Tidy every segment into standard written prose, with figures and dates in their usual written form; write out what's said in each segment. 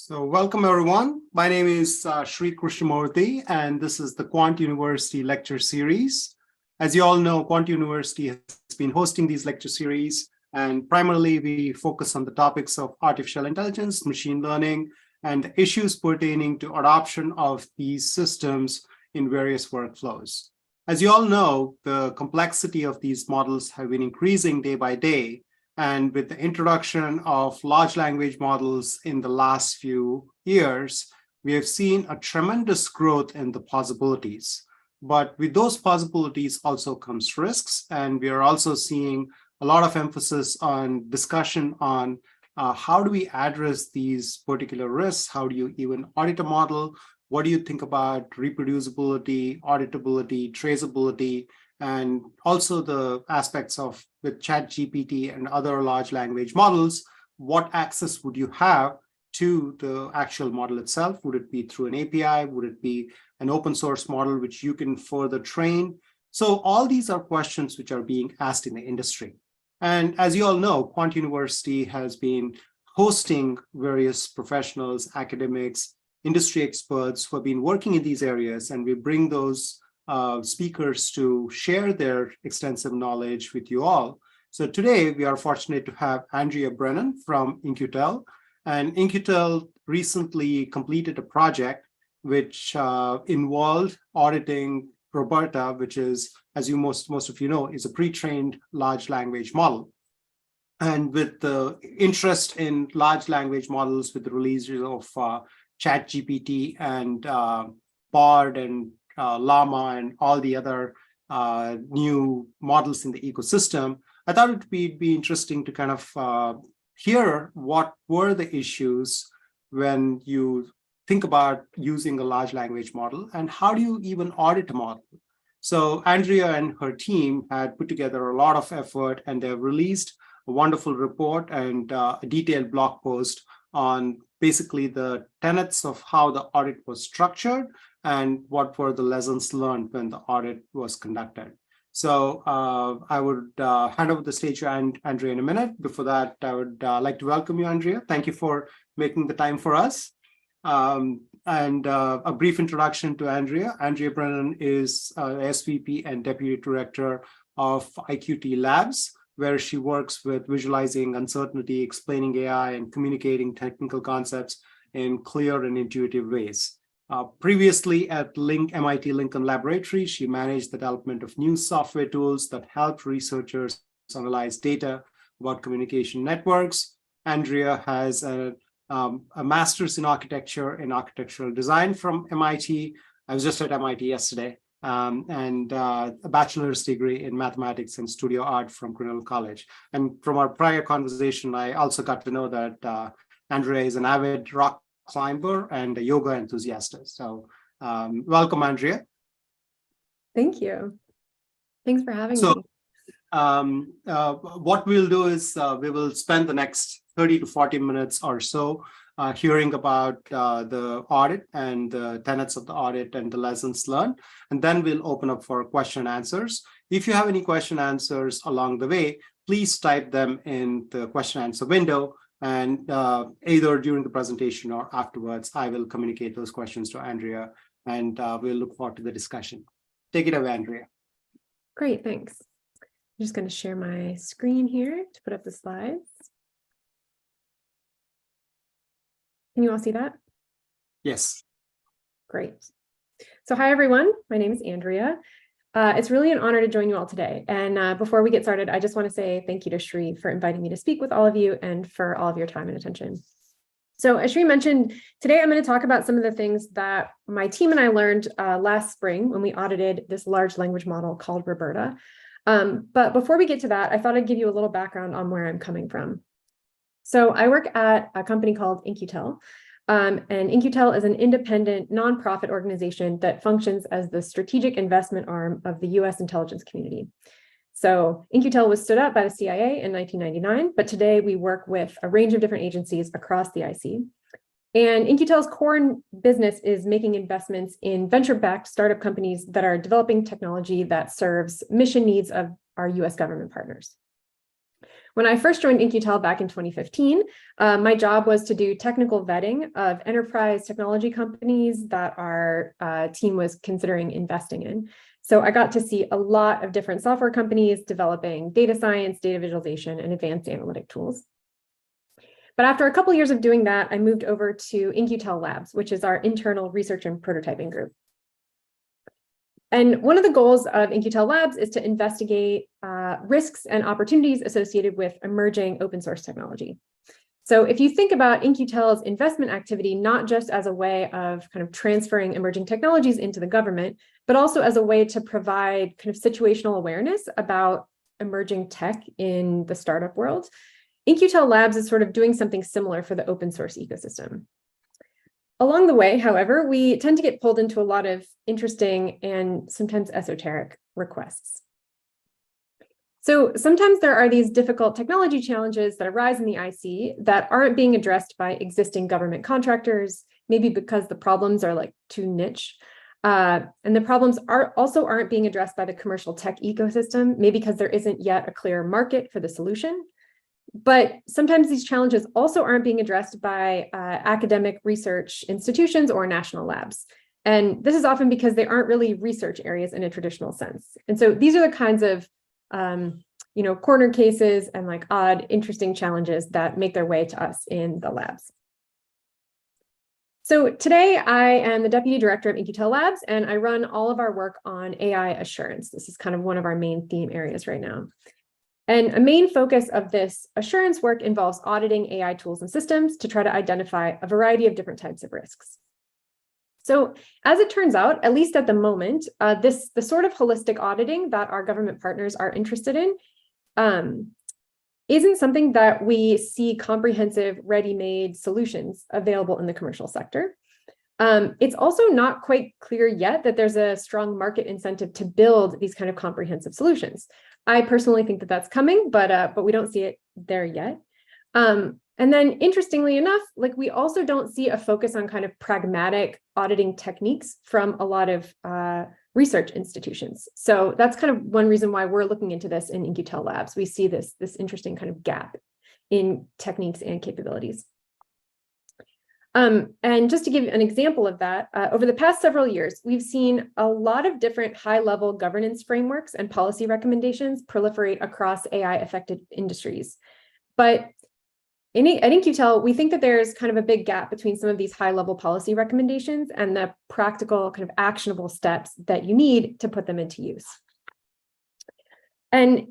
So welcome everyone. My name is Sri Krishnamurthy, and this is the QuantUniversity Lecture Series. As you all know, QuantUniversity has been hosting these lecture series, and primarily we focus on the topics of artificial intelligence, machine learning, and issues pertaining to adoption of these systems in various workflows. As you all know, the complexity of these models have been increasing day by day. And with the introduction of large language models in the last few years, we have seen a tremendous growth in the possibilities. But with those possibilities also comes risks. And we are also seeing a lot of emphasis on discussion on how do we address these particular risks? How do you even audit a model? What do you think about reproducibility, auditability, traceability? And also the aspects of with ChatGPT and other large language models, what access would you have to the actual model itself? Would it be through an API? Would it be an open source model which you can further train? So all these are questions which are being asked in the industry. And as you all know, QuantUniversity has been hosting various professionals, academics, industry experts who have been working in these areas, and we bring those speakers to share their extensive knowledge with you all. So today we are fortunate to have Andrea Brennan from In-Q-Tel. And In-Q-Tel recently completed a project which involved auditing RoBERTa, which is, as you most of you know, is a pre-trained large language model. And with the interest in large language models, with the releases of ChatGPT and Bard and Llama and all the other new models in the ecosystem, I thought it would be interesting to kind of hear what were the issues when you think about using a large language model, and how do you even audit a model? So Andrea and her team had put together a lot of effort, and they've released a wonderful report and a detailed blog post on basically the tenets of how the audit was structured and what were the lessons learned when the audit was conducted. So I would hand over the stage to Andrea in a minute. Before that, I would like to welcome you, Andrea. Thank you for making the time for us. And a brief introduction to Andrea. Andrea Brennan is SVP and Deputy Director of IQT Labs, where she works with visualizing uncertainty, explaining AI, and communicating technical concepts in clear and intuitive ways. Previously at MIT Lincoln Laboratory, she managed the development of new software tools that helped researchers analyze data about communication networks. Andrea has a master's in architecture and architectural design from MIT. I was just at MIT yesterday. And a bachelor's degree in mathematics and studio art from Grinnell College. And from our prior conversation, I also got to know that Andrea is an avid rock climber and a yoga enthusiast. So welcome, Andrea. Thank you. Thanks for having me. What we'll do is we will spend the next 30 to 40 minutes or so hearing about the audit and the tenets of the audit and the lessons learned. And then we'll open up for question and answers. If you have any question and answers along the way, please type them in the question and answer window. And either during the presentation or afterwards, I will communicate those questions to Andrea, and we'll look forward to the discussion. Take it away, Andrea. Great, thanks. I'm just going to share my screen here to put up the slides. Can you all see that? Yes. Great. So hi, everyone. My name is Andrea. It's really an honor to join you all today. And before we get started, I just want to say thank you to Sri for inviting me to speak with all of you and for all of your time and attention. So as Sri mentioned, today I'm going to talk about some of the things that my team and I learned last spring when we audited this large language model called RoBERTa. But before we get to that, I thought I'd give you a little background on where I'm coming from. So I work at a company called In-Q-Tel. And In-Q-Tel is an independent nonprofit organization that functions as the strategic investment arm of the US intelligence community. So In-Q-Tel was stood up by the CIA in 1999, but today we work with a range of different agencies across the IC. And In-Q-Tel's core business is making investments in venture-backed startup companies that are developing technology that serves mission needs of our US government partners. When I first joined InQtel back in 2015, my job was to do technical vetting of enterprise technology companies that our team was considering investing in. So I got to see a lot of different software companies developing data science, data visualization, and advanced analytic tools. But after a couple of years of doing that, I moved over to InQtel Labs, which is our internal research and prototyping group. And one of the goals of InQtel Labs is to investigate risks and opportunities associated with emerging open source technology. So if you think about InQtel's investment activity, not just as a way of kind of transferring emerging technologies into the government, but also as a way to provide kind of situational awareness about emerging tech in the startup world, InQtel Labs is sort of doing something similar for the open source ecosystem. Along the way, however, we tend to get pulled into a lot of interesting and sometimes esoteric requests. So sometimes there are these difficult technology challenges that arise in the IC that aren't being addressed by existing government contractors, maybe because the problems are like too niche. And the problems aren't being addressed by the commercial tech ecosystem, maybe because there isn't yet a clear market for the solution. But sometimes these challenges also aren't being addressed by academic research institutions or national labs. And this is often because they aren't really research areas in a traditional sense. And so these are the kinds of corner cases and like odd, interesting challenges that make their way to us in the labs. So today I am the Deputy Director of InQtel Labs, and I run all of our work on AI assurance. This is kind of one of our main theme areas right now. And a main focus of this assurance work involves auditing AI tools and systems to try to identify a variety of different types of risks. So as it turns out, at least at the moment, the sort of holistic auditing that our government partners are interested in isn't something that we see comprehensive, ready-made solutions available in the commercial sector. It's also not quite clear yet that there's a strong market incentive to build these kind of comprehensive solutions. I personally think that that's coming, but we don't see it there yet. And then interestingly enough, like we also don't see a focus on kind of pragmatic auditing techniques from a lot of research institutions. So that's kind of one reason why we're looking into this in InQtel Labs. We see this interesting kind of gap in techniques and capabilities. And just to give an example of that, over the past several years, we've seen a lot of different high-level governance frameworks and policy recommendations proliferate across AI-affected industries. But at InQtel, we think that there's kind of a big gap between some of these high-level policy recommendations and the practical kind of actionable steps that you need to put them into use. And,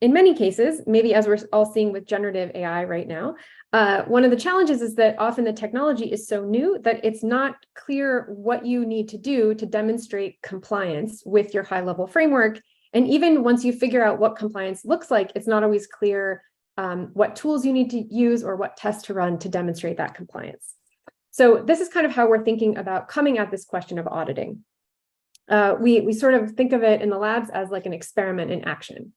in many cases, maybe as we're all seeing with generative AI right now, one of the challenges is that often the technology is so new that it's not clear what you need to do to demonstrate compliance with your high-level framework. And even once you figure out what compliance looks like, it's not always clear what tools you need to use or what tests to run to demonstrate that compliance. So this is kind of how we're thinking about coming at this question of auditing. We sort of think of it in the labs as like an experiment in action.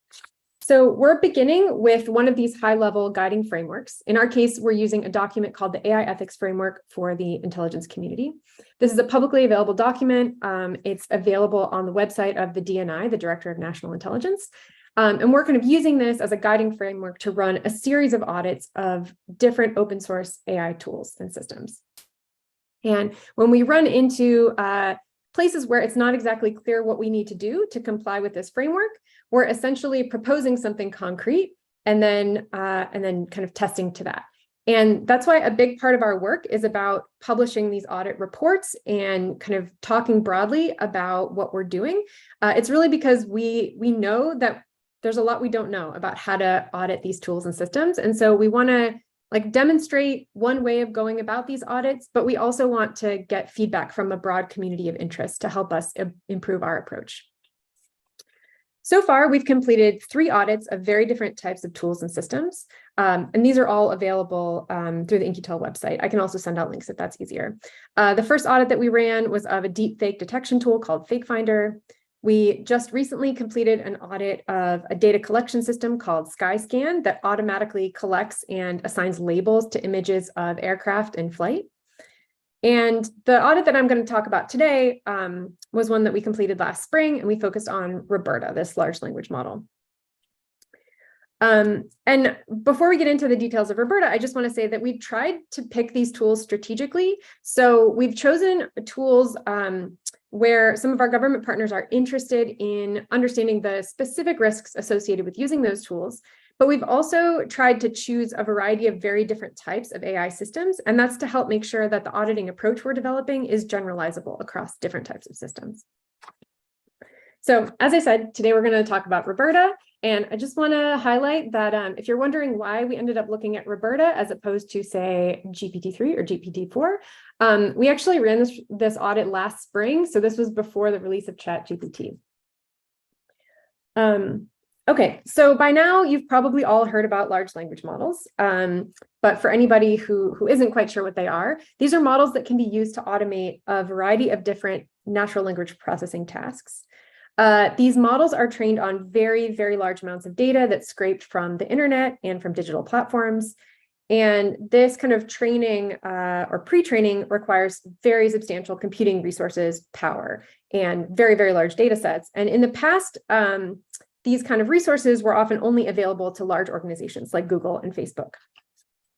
So we're beginning with one of these high-level guiding frameworks. In our case, we're using a document called the AI Ethics Framework for the Intelligence Community. This is a publicly available document. It's available on the website of the DNI, the Director of National Intelligence. And we're kind of using this as a guiding framework to run a series of audits of different open source AI tools and systems. And when we run into places where it's not exactly clear what we need to do to comply with this framework, we're essentially proposing something concrete and then kind of testing to that. And that's why a big part of our work is about publishing these audit reports and kind of talking broadly about what we're doing. It's really because we know that there's a lot we don't know about how to audit these tools and systems. And so we want to like demonstrate one way of going about these audits, but we also want to get feedback from a broad community of interest to help us improve our approach. So far, we've completed 3 audits of very different types of tools and systems, and these are all available through the InQtel website. I can also send out links if that's easier. The first audit that we ran was of a deepfake detection tool called FakeFinder. We just recently completed an audit of a data collection system called Skyscan that automatically collects and assigns labels to images of aircraft in flight. And the audit that I'm going to talk about today was one that we completed last spring, and we focused on RoBERTa, this large language model. And before we get into the details of RoBERTa, I just want to say that we've tried to pick these tools strategically. So we've chosen tools where some of our government partners are interested in understanding the specific risks associated with using those tools. But we've also tried to choose a variety of very different types of AI systems, and that's to help make sure that the auditing approach we're developing is generalizable across different types of systems. So as I said, today we're going to talk about RoBERTa, and I just want to highlight that if you're wondering why we ended up looking at RoBERTa as opposed to, say, GPT-3 or GPT-4, we actually ran this audit last spring, so this was before the release of ChatGPT. Okay, so by now you've probably all heard about large language models, but for anybody who isn't quite sure what they are, these are models that can be used to automate a variety of different natural language processing tasks. These models are trained on very, very large amounts of data that's scraped from the internet and from digital platforms. And this kind of training or pre-training requires very substantial computing resources, power, and very, very large data sets. And in the past, these kind of resources were often only available to large organizations like Google and Facebook.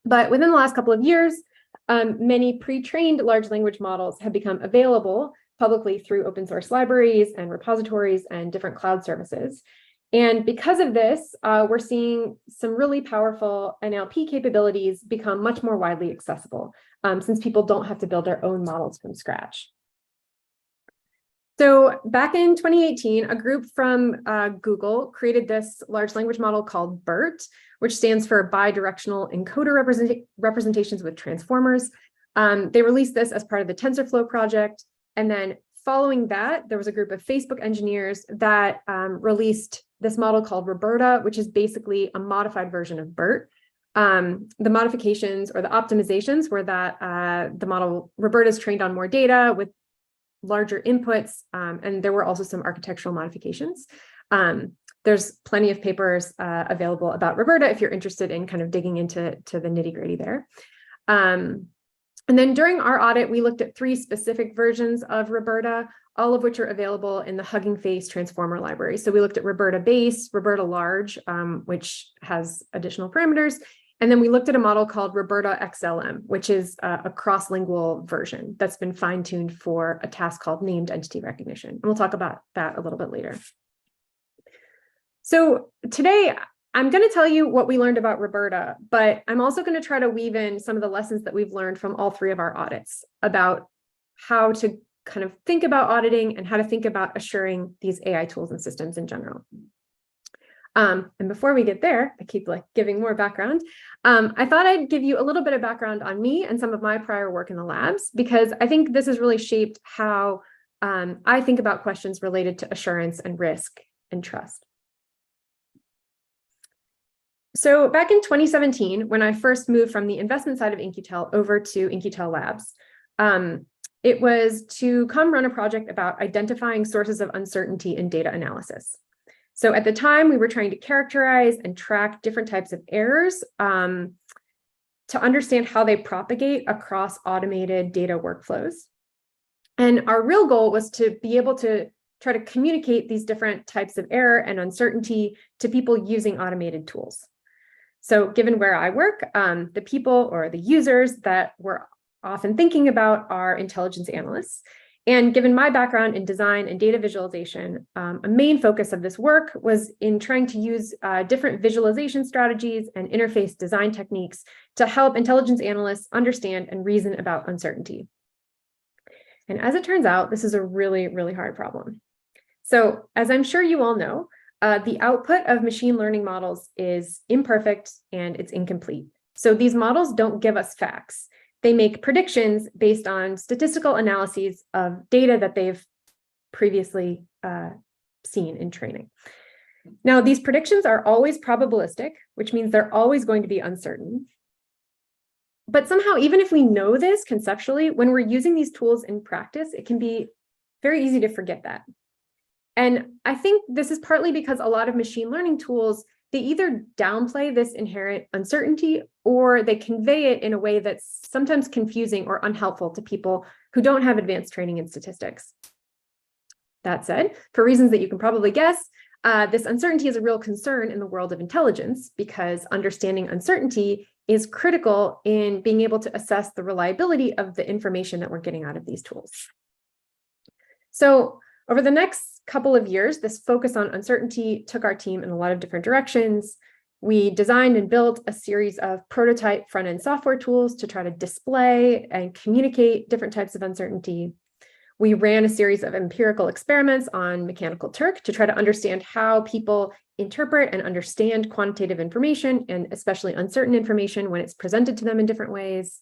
But within the last couple of years, many pre-trained large language models have become available publicly through open source libraries and repositories and different cloud services. And because of this, we're seeing some really powerful NLP capabilities become much more widely accessible, since people don't have to build their own models from scratch. So back in 2018, a group from Google created this large language model called BERT, which stands for Bidirectional Encoder Representations with Transformers. They released this as part of the TensorFlow project. And then following that, there was a group of Facebook engineers that released this model called RoBERTa, which is basically a modified version of BERT. The modifications or the optimizations were that the model RoBERTa is trained on more data with larger inputs, and there were also some architectural modifications. There's plenty of papers available about RoBERTa if you're interested in kind of digging into the nitty-gritty there. And then during our audit, we looked at 3 specific versions of RoBERTa, all of which are available in the Hugging Face transformer library. So we looked at RoBERTa Base, RoBERTa Large, which has additional parameters. And then we looked at a model called RoBERTa XLM, which is a cross-lingual version that's been fine-tuned for a task called named entity recognition. And we'll talk about that a little bit later. So today, I'm going to tell you what we learned about RoBERTa, but I'm also going to try to weave in some of the lessons that we've learned from all 3 of our audits about how to kind of think about auditing and how to think about assuring these AI tools and systems in general. And before we get there, I keep giving more background. I thought I'd give you a little bit of background on me and some of my prior work in the labs, because I think this has really shaped how I think about questions related to assurance and risk and trust. So back in 2017, when I first moved from the investment side of In-Q-Tel over to In-Q-Tel Labs, it was to come run a project about identifying sources of uncertainty in data analysis. So at the time, we were trying to characterize and track different types of errors to understand how they propagate across automated data workflows. And our real goal was to be able to try to communicate these different types of error and uncertainty to people using automated tools. So given where I work, the people or the users that we're often thinking about are intelligence analysts. And given my background in design and data visualization, a main focus of this work was in trying to use different visualization strategies and interface design techniques to help intelligence analysts understand and reason about uncertainty. And as it turns out, this is a really, really hard problem. So as I'm sure you all know, the output of machine learning models is imperfect and it's incomplete. So these models don't give us facts. They make predictions based on statistical analyses of data that they've previously seen in training. Now, these predictions are always probabilistic, which means they're always going to be uncertain. But somehow, even if we know this conceptually, when we're using these tools in practice, it can be very easy to forget that. And I think this is partly because a lot of machine learning tools, they either downplay this inherent uncertainty or they convey it in a way that's sometimes confusing or unhelpful to people who don't have advanced training in statistics. That said, for reasons that you can probably guess, This uncertainty is a real concern in the world of intelligence because understanding uncertainty is critical in being able to assess the reliability of the information that we're getting out of these tools. So over the next couple of years, this focus on uncertainty took our team in a lot of different directions. We designed and built a series of prototype front-end software tools to try to display and communicate different types of uncertainty. We ran a series of empirical experiments on Mechanical Turk to try to understand how people interpret and understand quantitative information, and especially uncertain information when it's presented to them in different ways.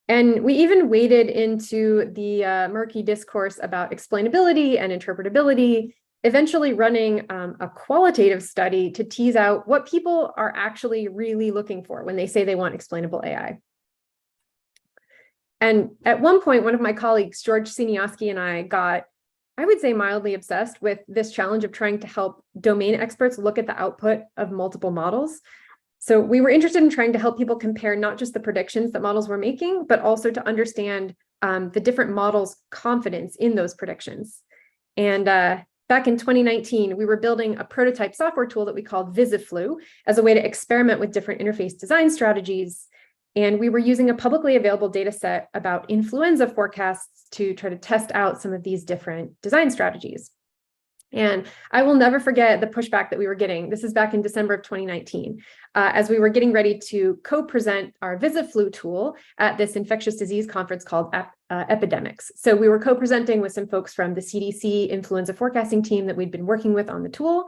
And we even waded into the murky discourse about explainability and interpretability, eventually running a qualitative study to tease out what people are actually really looking for when they say they want explainable AI. And at one point, one of my colleagues, George Siniowski, and I got, I would say, mildly obsessed with this challenge of trying to help domain experts look at the output of multiple models. So we were interested in trying to help people compare not just the predictions that models were making, but also to understand the different models' confidence in those predictions. And back in 2019, we were building a prototype software tool that we called VisiFlu as a way to experiment with different interface design strategies. And we were using a publicly available data set about influenza forecasts to try to test out some of these different design strategies. And I will never forget the pushback that we were getting. This is back in December of 2019, as we were getting ready to co-present our VisiFlu tool at this infectious disease conference called Epidemics. So we were co-presenting with some folks from the CDC influenza forecasting team that we'd been working with on the tool.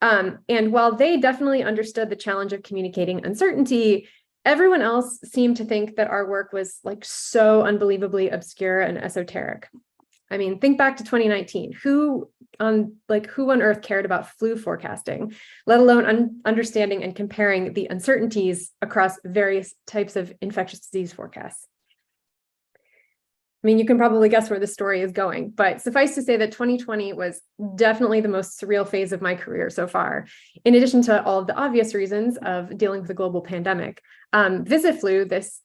And while they definitely understood the challenge of communicating uncertainty, everyone else seemed to think that our work was like so unbelievably obscure and esoteric. I mean, think back to 2019. Who on earth cared about flu forecasting, let alone understanding and comparing the uncertainties across various types of infectious disease forecasts? I mean, you can probably guess where the story is going, but suffice to say that 2020 was definitely the most surreal phase of my career so far. In addition to all of the obvious reasons of dealing with a global pandemic, VisiFlu, this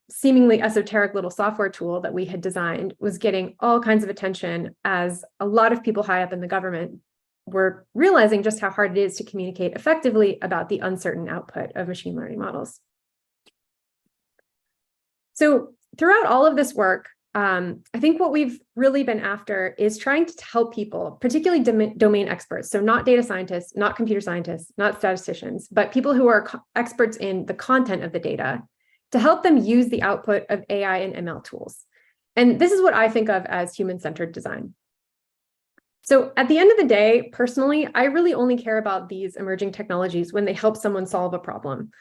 seemingly esoteric little software tool that we had designed, was getting all kinds of attention as a lot of people high up in the government were realizing just how hard it is to communicate effectively about the uncertain output of machine learning models. So throughout all of this work, I think what we've really been after is trying to help people, particularly domain experts, so not data scientists, not computer scientists, not statisticians, but people who are experts in the content of the data, to help them use the output of AI and ML tools. And this is what I think of as human-centered design. So at the end of the day, personally, I really only care about these emerging technologies when they help someone solve a problem.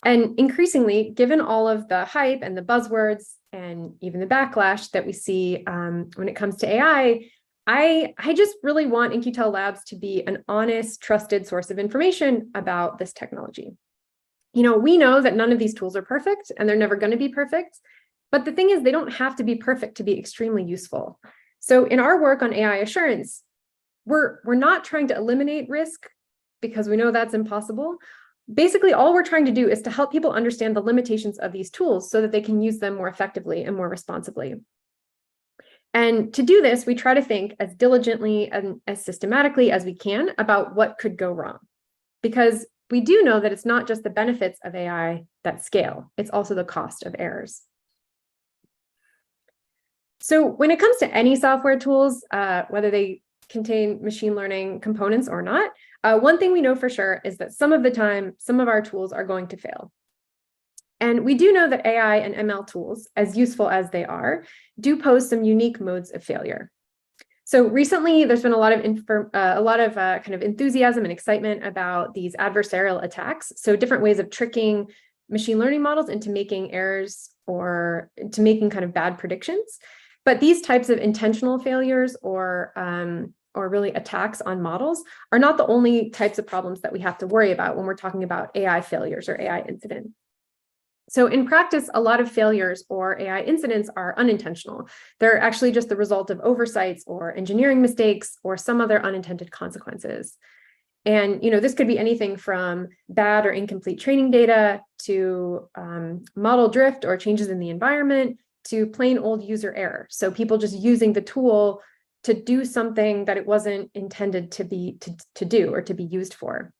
And increasingly, given all of the hype and the buzzwords and even the backlash that we see when it comes to AI, I just really want IQT Labs to be an honest, trusted source of information about this technology. We know that none of these tools are perfect and they're never going to be perfect. But the thing is, they don't have to be perfect to be extremely useful. So in our work on AI assurance, we're not trying to eliminate risk because we know that's impossible. Basically, all we're trying to do is to help people understand the limitations of these tools so that they can use them more effectively and more responsibly. And to do this, we try to think as diligently and as systematically as we can about what could go wrong. Because we do know that it's not just the benefits of AI that scale, it's also the cost of errors. So when it comes to any software tools, whether they contain machine learning components or not, one thing we know for sure is that some of the time, some of our tools are going to fail. And we do know that AI and ML tools, as useful as they are, do pose some unique modes of failure. So recently, there's been a lot of kind of enthusiasm and excitement about these adversarial attacks. So different ways of tricking machine learning models into making errors or to making kind of bad predictions. But these types of intentional failures or really attacks on models are not the only types of problems that we have to worry about when we're talking about AI failures or AI incidents. So in practice, a lot of failures or AI incidents are unintentional. They're actually just the result of oversights or engineering mistakes or some other unintended consequences. And this could be anything from bad or incomplete training data to model drift or changes in the environment to plain old user error. So people just using the tool to do something that it wasn't intended to do or to be used for.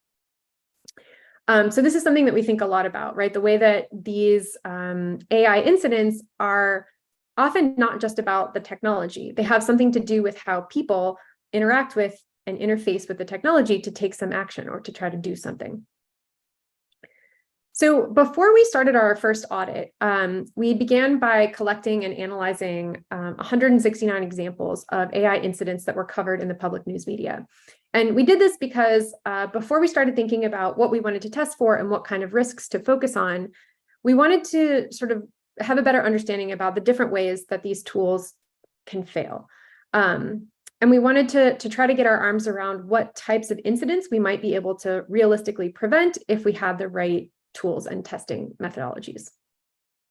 So this is something that we think a lot about, right? The way that these AI incidents are often not just about the technology. They have something to do with how people interact with and interface with the technology to take some action or to try to do something. So before we started our first audit, we began by collecting and analyzing 169 examples of AI incidents that were covered in the public news media. And we did this because before we started thinking about what we wanted to test for and what kind of risks to focus on, we wanted to sort of have a better understanding about the different ways that these tools can fail. And we wanted to try to get our arms around what types of incidents we might be able to realistically prevent if we had the right tools and testing methodologies.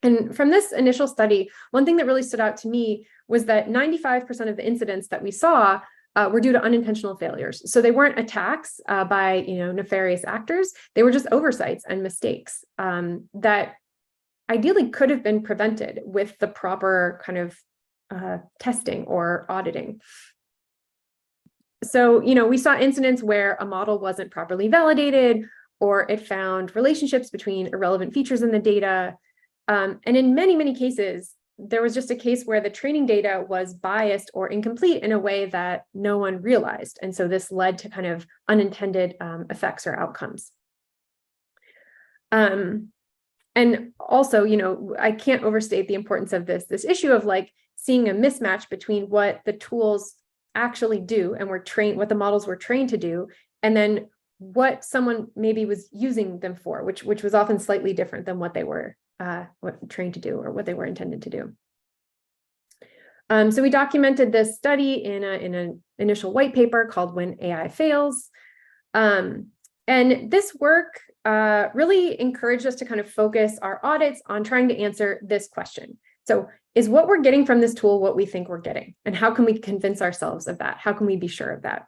And from this initial study, one thing that really stood out to me was that 95% of the incidents that we saw were due to unintentional failures. So they weren't attacks by nefarious actors. They were just oversights and mistakes that ideally could have been prevented with the proper kind of testing or auditing. So, we saw incidents where a model wasn't properly validated, or it found relationships between irrelevant features in the data. And in many, many cases, there was just a case where the training data was biased or incomplete in a way that no one realized. And so this led to kind of unintended effects or outcomes. And also, I can't overstate the importance of this issue of like seeing a mismatch between what the tools actually do and what the models were trained to do, and then what someone maybe was using them for, which was often slightly different than what they were trained to do or what they were intended to do. So we documented this study in an initial white paper called "When AI Fails," and this work really encouraged us to kind of focus our audits on trying to answer this question. So, is what we're getting from this tool what we think we're getting? And how can we convince ourselves of that? How can we be sure of that?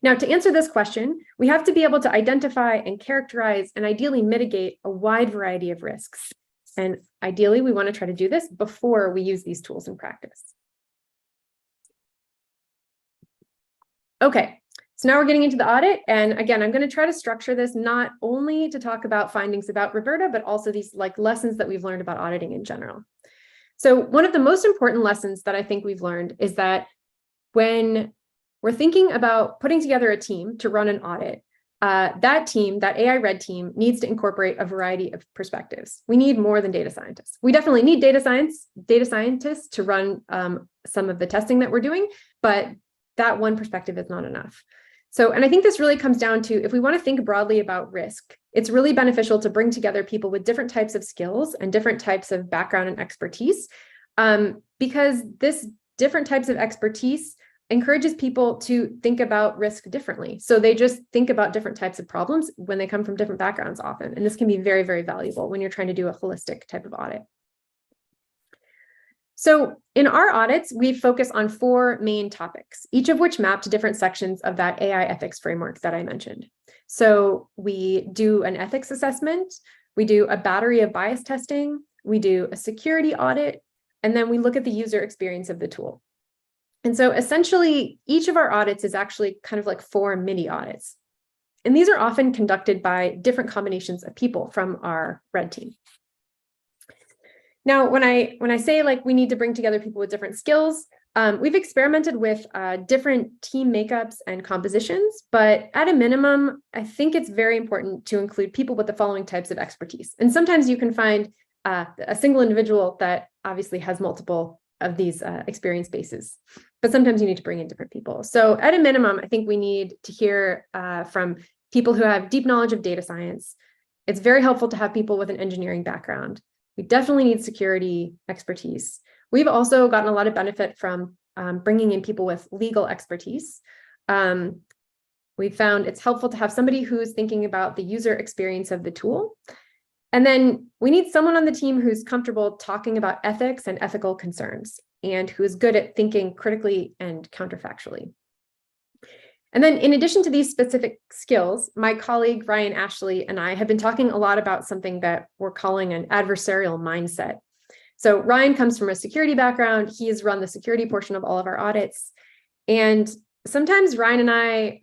Now, to answer this question, we have to be able to identify and characterize and ideally mitigate a wide variety of risks. And ideally, we want to try to do this before we use these tools in practice. Okay, so now we're getting into the audit. And again, I'm going to try to structure this not only to talk about findings about RoBERTa, but also these like lessons that we've learned about auditing in general. So one of the most important lessons that I think we've learned is that when we're thinking about putting together a team to run an audit, that team, that AI red team, needs to incorporate a variety of perspectives. We need more than data scientists. We definitely need data scientists to run some of the testing that we're doing, but that one perspective is not enough. So, and I think this really comes down to, if we want to think broadly about risk, it's really beneficial to bring together people with different types of skills and different types of background and expertise, because this different types of expertise encourages people to think about risk differently. So they just think about different types of problems when they come from different backgrounds often. And this can be very, very valuable when you're trying to do a holistic type of audit. So in our audits, we focus on 4 main topics, each of which map to different sections of that AI ethics framework that I mentioned. So we do an ethics assessment, we do a battery of bias testing, we do a security audit, and then we look at the user experience of the tool. And so essentially, each of our audits is actually kind of like 4 mini audits. And these are often conducted by different combinations of people from our red team. Now, when I say like we need to bring together people with different skills, we've experimented with different team makeups and compositions, but at a minimum, I think it's very important to include people with the following types of expertise. And sometimes you can find a single individual that obviously has multiple of these experience bases, but sometimes you need to bring in different people. So at a minimum, I think we need to hear from people who have deep knowledge of data science. It's very helpful to have people with an engineering background. We definitely need security expertise. We've also gotten a lot of benefit from bringing in people with legal expertise. We've found it's helpful to have somebody who's thinking about the user experience of the tool. And then we need someone on the team who's comfortable talking about ethics and ethical concerns, and who is good at thinking critically and counterfactually. And then in addition to these specific skills, my colleague Ryan Ashley and I have been talking a lot about something that we're calling an adversarial mindset. So Ryan comes from a security background. He has run the security portion of all of our audits. And sometimes Ryan and I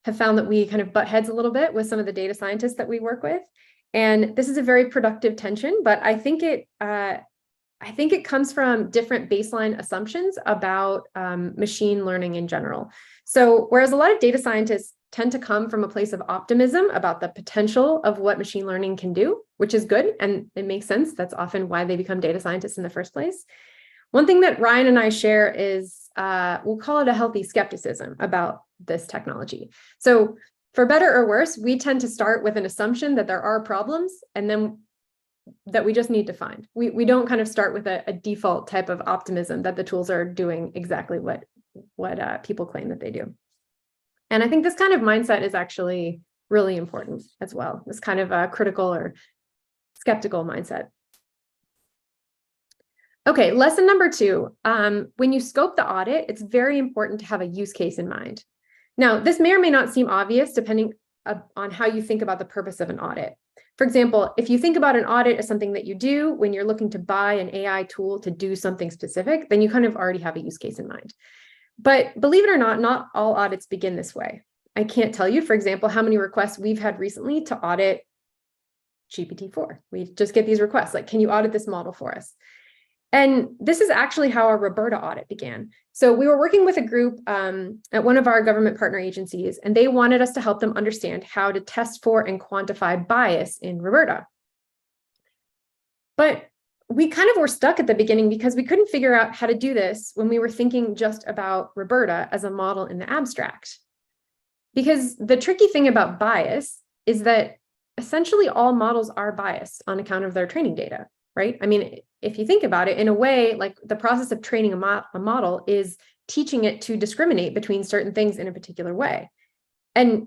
have found that we kind of butt heads a little bit with some of the data scientists that we work with. And this is a very productive tension, but I think it comes from different baseline assumptions about machine learning in general. So whereas a lot of data scientists tend to come from a place of optimism about the potential of what machine learning can do, which is good, and it makes sense. That's often why they become data scientists in the first place. One thing that Ryan and I share is, we'll call it a healthy skepticism about this technology. So for better or worse, we tend to start with an assumption that there are problems and then that we just need to find. We don't kind of start with a default type of optimism that the tools are doing exactly what people claim that they do. And I think this kind of mindset is actually really important as well, this kind of a critical or skeptical mindset. Okay, lesson number 2. When you scope the audit, it's very important to have a use case in mind. Now, this may or may not seem obvious depending on how you think about the purpose of an audit. For example, if you think about an audit as something that you do when you're looking to buy an AI tool to do something specific, then you kind of already have a use case in mind. But believe it or not all audits begin this way. I can't tell you, for example, how many requests we've had recently to audit GPT-4. We just get these requests like, can you audit this model for us? And this is actually how our RoBERTa audit began. So we were working with a group at one of our government partner agencies, and they wanted us to help them understand how to test for and quantify bias in RoBERTa. But we kind of were stuck at the beginning because we couldn't figure out how to do this when we were thinking just about RoBERTa as a model in the abstract. Because the tricky thing about bias is that essentially all models are biased on account of their training data, right? I mean, if you think about it, in a way, like the process of training a model is teaching it to discriminate between certain things in a particular way. And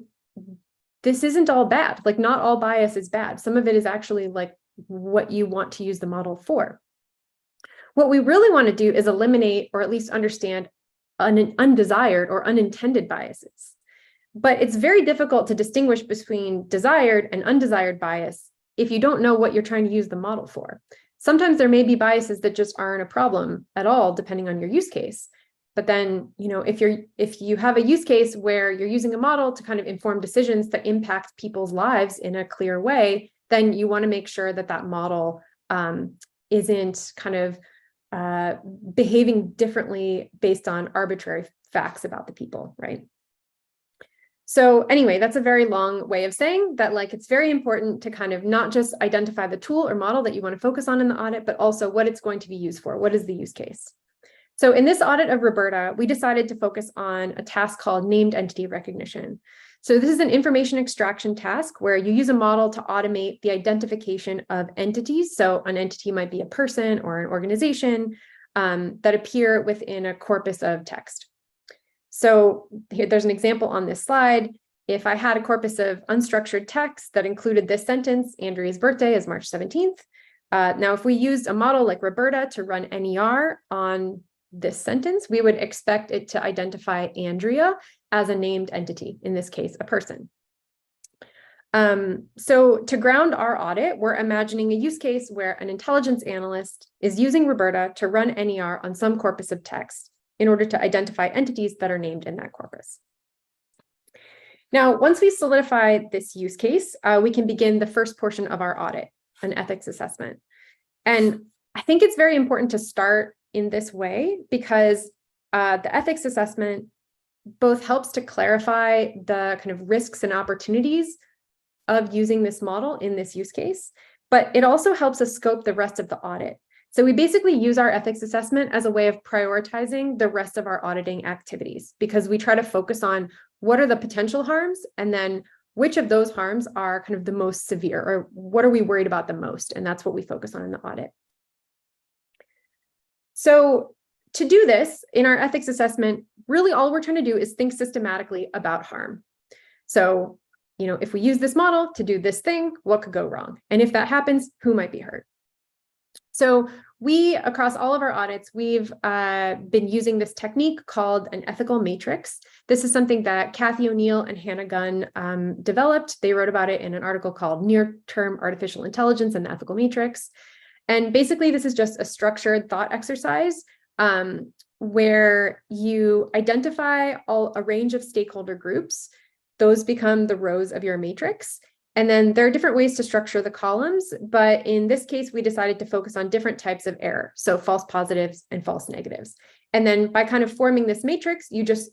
this isn't all bad. Like, not all bias is bad. Some of it is actually like what you want to use the model for. What we really want to do is eliminate or at least understand undesired or unintended biases. But it's very difficult to distinguish between desired and undesired bias if you don't know what you're trying to use the model for. Sometimes there may be biases that just aren't a problem at all, depending on your use case. But then, if you have a use case where you're using a model to kind of inform decisions that impact people's lives in a clear way, then you want to make sure that that model isn't kind of behaving differently based on arbitrary facts about the people, right? So anyway, that's a very long way of saying that, like, it's very important to kind of not just identify the tool or model that you want to focus on in the audit, but also what it's going to be used for. What is the use case? So in this audit of RoBERTa, we decided to focus on a task called named entity recognition. So this is an information extraction task where you use a model to automate the identification of entities. So an entity might be a person or an organization that appear within a corpus of text. So here, there's an example on this slide. If I had a corpus of unstructured text that included this sentence, Andrea's birthday is March 17th. Now, if we used a model like RoBERTa to run NER on this sentence, we would expect it to identify Andrea as a named entity, in this case, a person. So to ground our audit, we're imagining a use case where an intelligence analyst is using RoBERTa to run NER on some corpus of text in order to identify entities that are named in that corpus. Now, once we solidify this use case, we can begin the first portion of our audit, an ethics assessment. And I think it's very important to start in this way because the ethics assessment both helps to clarify the kind of risks and opportunities of using this model in this use case, but it also helps us scope the rest of the audit. So we basically use our ethics assessment as a way of prioritizing the rest of our auditing activities because we try to focus on what are the potential harms and then which of those harms are kind of the most severe, or what are we worried about the most? And that's what we focus on in the audit. So to do this in our ethics assessment, really all we're trying to do is think systematically about harm. So, if we use this model to do this thing, what could go wrong? And if that happens, who might be hurt? So we, across all of our audits, we've been using this technique called an ethical matrix. This is something that Kathy O'Neill and Hannah Gunn developed. They wrote about it in an article called Near-Term Artificial Intelligence and the Ethical Matrix. And basically, this is just a structured thought exercise where you identify a range of stakeholder groups. Those become the rows of your matrix. And then there are different ways to structure the columns, but in this case, we decided to focus on different types of error, so false positives and false negatives. And then by kind of forming this matrix, you just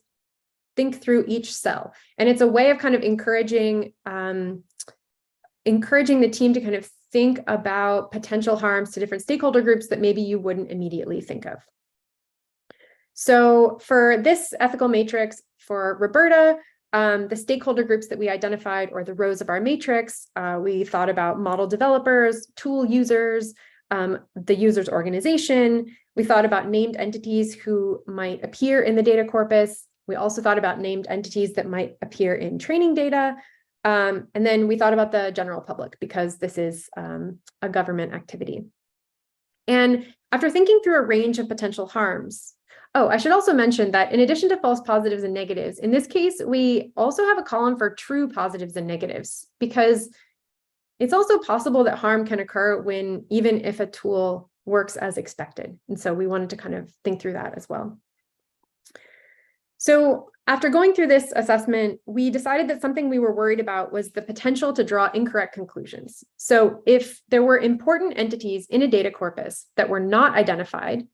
think through each cell. And it's a way of kind of encouraging the team to kind of think about potential harms to different stakeholder groups that maybe you wouldn't immediately think of. So for this ethical matrix for RoBERTa, the stakeholder groups that we identified, or the rows of our matrix, we thought about model developers, tool users, the user's organization. We thought about named entities who might appear in the data corpus. We also thought about named entities that might appear in training data. And then we thought about the general public, because this is a government activity. And after thinking through a range of potential harms, I should also mention that in addition to false positives and negatives, in this case, we also have a column for true positives and negatives, because it's also possible that harm can occur even if a tool works as expected. And so we wanted to kind of think through that as well. So after going through this assessment, we decided that something we were worried about was the potential to draw incorrect conclusions. So if there were important entities in a data corpus that were not identified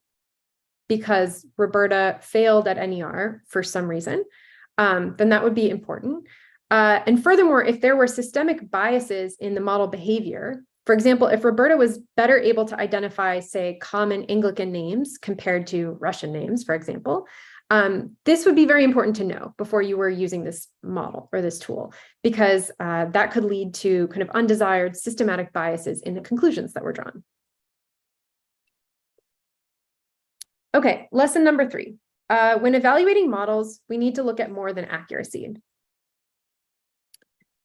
because RoBERTa failed at NER for some reason, then that would be important. And furthermore, if there were systemic biases in the model behavior, for example, if RoBERTa was better able to identify, say, common Anglican names compared to Russian names, for example, this would be very important to know before you were using this model or this tool, because that could lead to kind of undesired systematic biases in the conclusions that were drawn. Okay, lesson number 3. When evaluating models, we need to look at more than accuracy.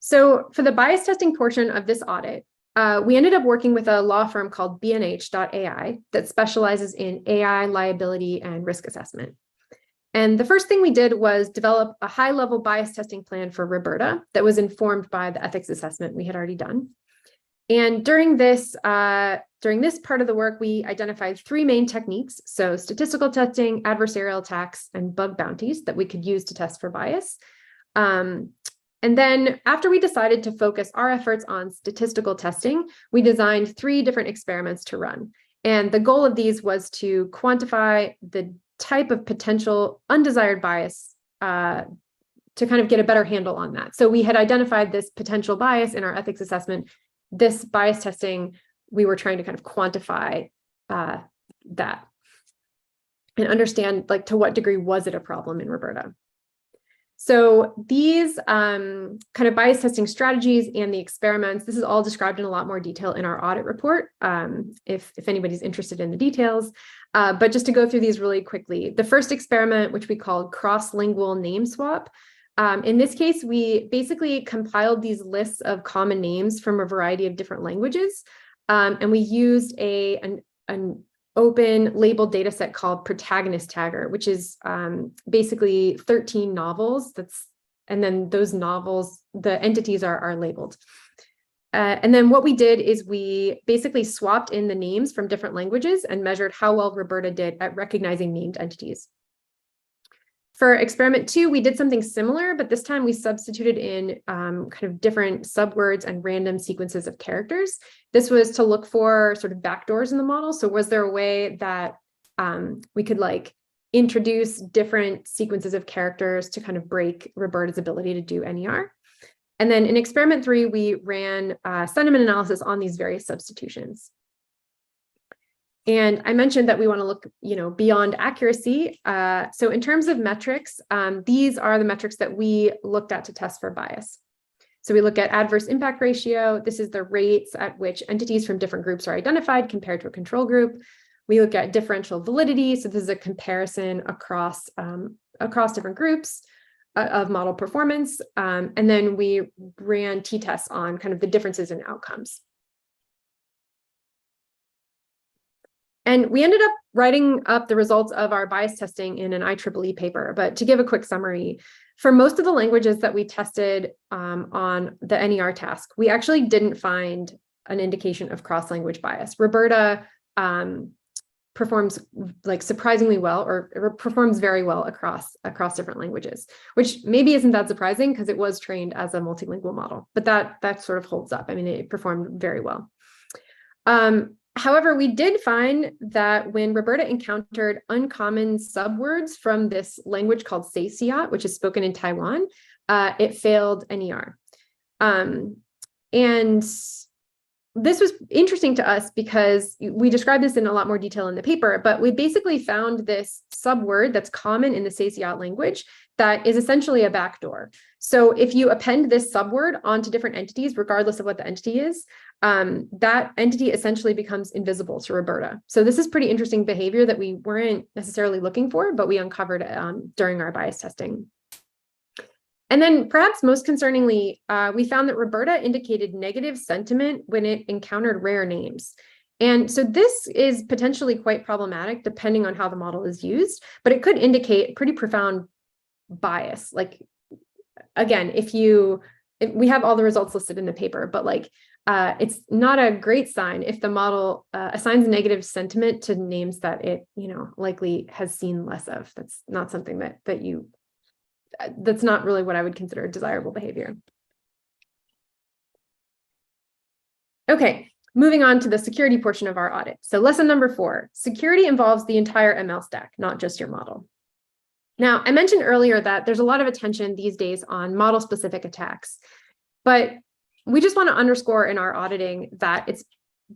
So for the bias testing portion of this audit, we ended up working with a law firm called BNH.ai that specializes in AI liability and risk assessment. And the first thing we did was develop a high-level bias testing plan for RoBERTa that was informed by the ethics assessment we had already done. And during this part of the work, we identified 3 main techniques: so statistical testing, adversarial attacks, and bug bounties that we could use to test for bias. And then after we decided to focus our efforts on statistical testing, we designed 3 different experiments to run. And the goal of these was to quantify the type of potential undesired bias to kind of get a better handle on that. So we had identified this potential bias in our ethics assessment. This bias testing, we were trying to kind of quantify that and understand, like, to what degree was it a problem in RoBERTa. So these kind of bias testing strategies and the experiments, this is all described in a lot more detail in our audit report, if anybody's interested in the details. But just to go through these really quickly, the first experiment, which we called cross-lingual name swap, in this case, we basically compiled these lists of common names from a variety of different languages, and we used an open labeled data set called Protagonist Tagger, which is basically 13 novels. And then those novels, the entities are labeled. And then what we did is we basically swapped in the names from different languages and measured how well RoBERTa did at recognizing named entities. For experiment 2, we did something similar, but this time we substituted in kind of different subwords and random sequences of characters. This was to look for sort of backdoors in the model. So was there a way that we could like introduce different sequences of characters to kind of break RoBERTa's ability to do NER? And then in experiment 3, we ran sentiment analysis on these various substitutions. And I mentioned that we want to look, beyond accuracy. So in terms of metrics, these are the metrics that we looked at to test for bias. So we look at adverse impact ratio. This is the rates at which entities from different groups are identified compared to a control group. We look at differential validity. So this is a comparison across different groups of model performance. And then we ran t-tests on kind of the differences in outcomes. And we ended up writing up the results of our bias testing in an IEEE paper. But to give a quick summary, for most of the languages that we tested on the NER task, we actually didn't find an indication of cross-language bias. RoBERTa performs like surprisingly well, or performs very well across different languages, which maybe isn't that surprising because it was trained as a multilingual model, but that sort of holds up. I mean, it performed very well. However, we did find that when RoBERTa encountered uncommon subwords from this language called Seisiat, which is spoken in Taiwan, it failed NER. And this was interesting to us because we describe this in a lot more detail in the paper, but we basically found this subword that's common in the Seisiat language that is essentially a backdoor. So if you append this subword onto different entities, regardless of what the entity is, that entity essentially becomes invisible to RoBERTa. So this is pretty interesting behavior that we weren't necessarily looking for, but we uncovered during our bias testing. And then perhaps most concerningly, we found that RoBERTa indicated negative sentiment when it encountered rare names. And so this is potentially quite problematic depending on how the model is used, but it could indicate pretty profound bias. Like, again, if we have all the results listed in the paper, but like, it's not a great sign if the model assigns negative sentiment to names that it, likely has seen less of. That's not something that's not really what I would consider desirable behavior. Okay, moving on to the security portion of our audit. So lesson number 4, security involves the entire ML stack, not just your model. Now, I mentioned earlier that there's a lot of attention these days on model-specific attacks, but we just want to underscore in our auditing that it's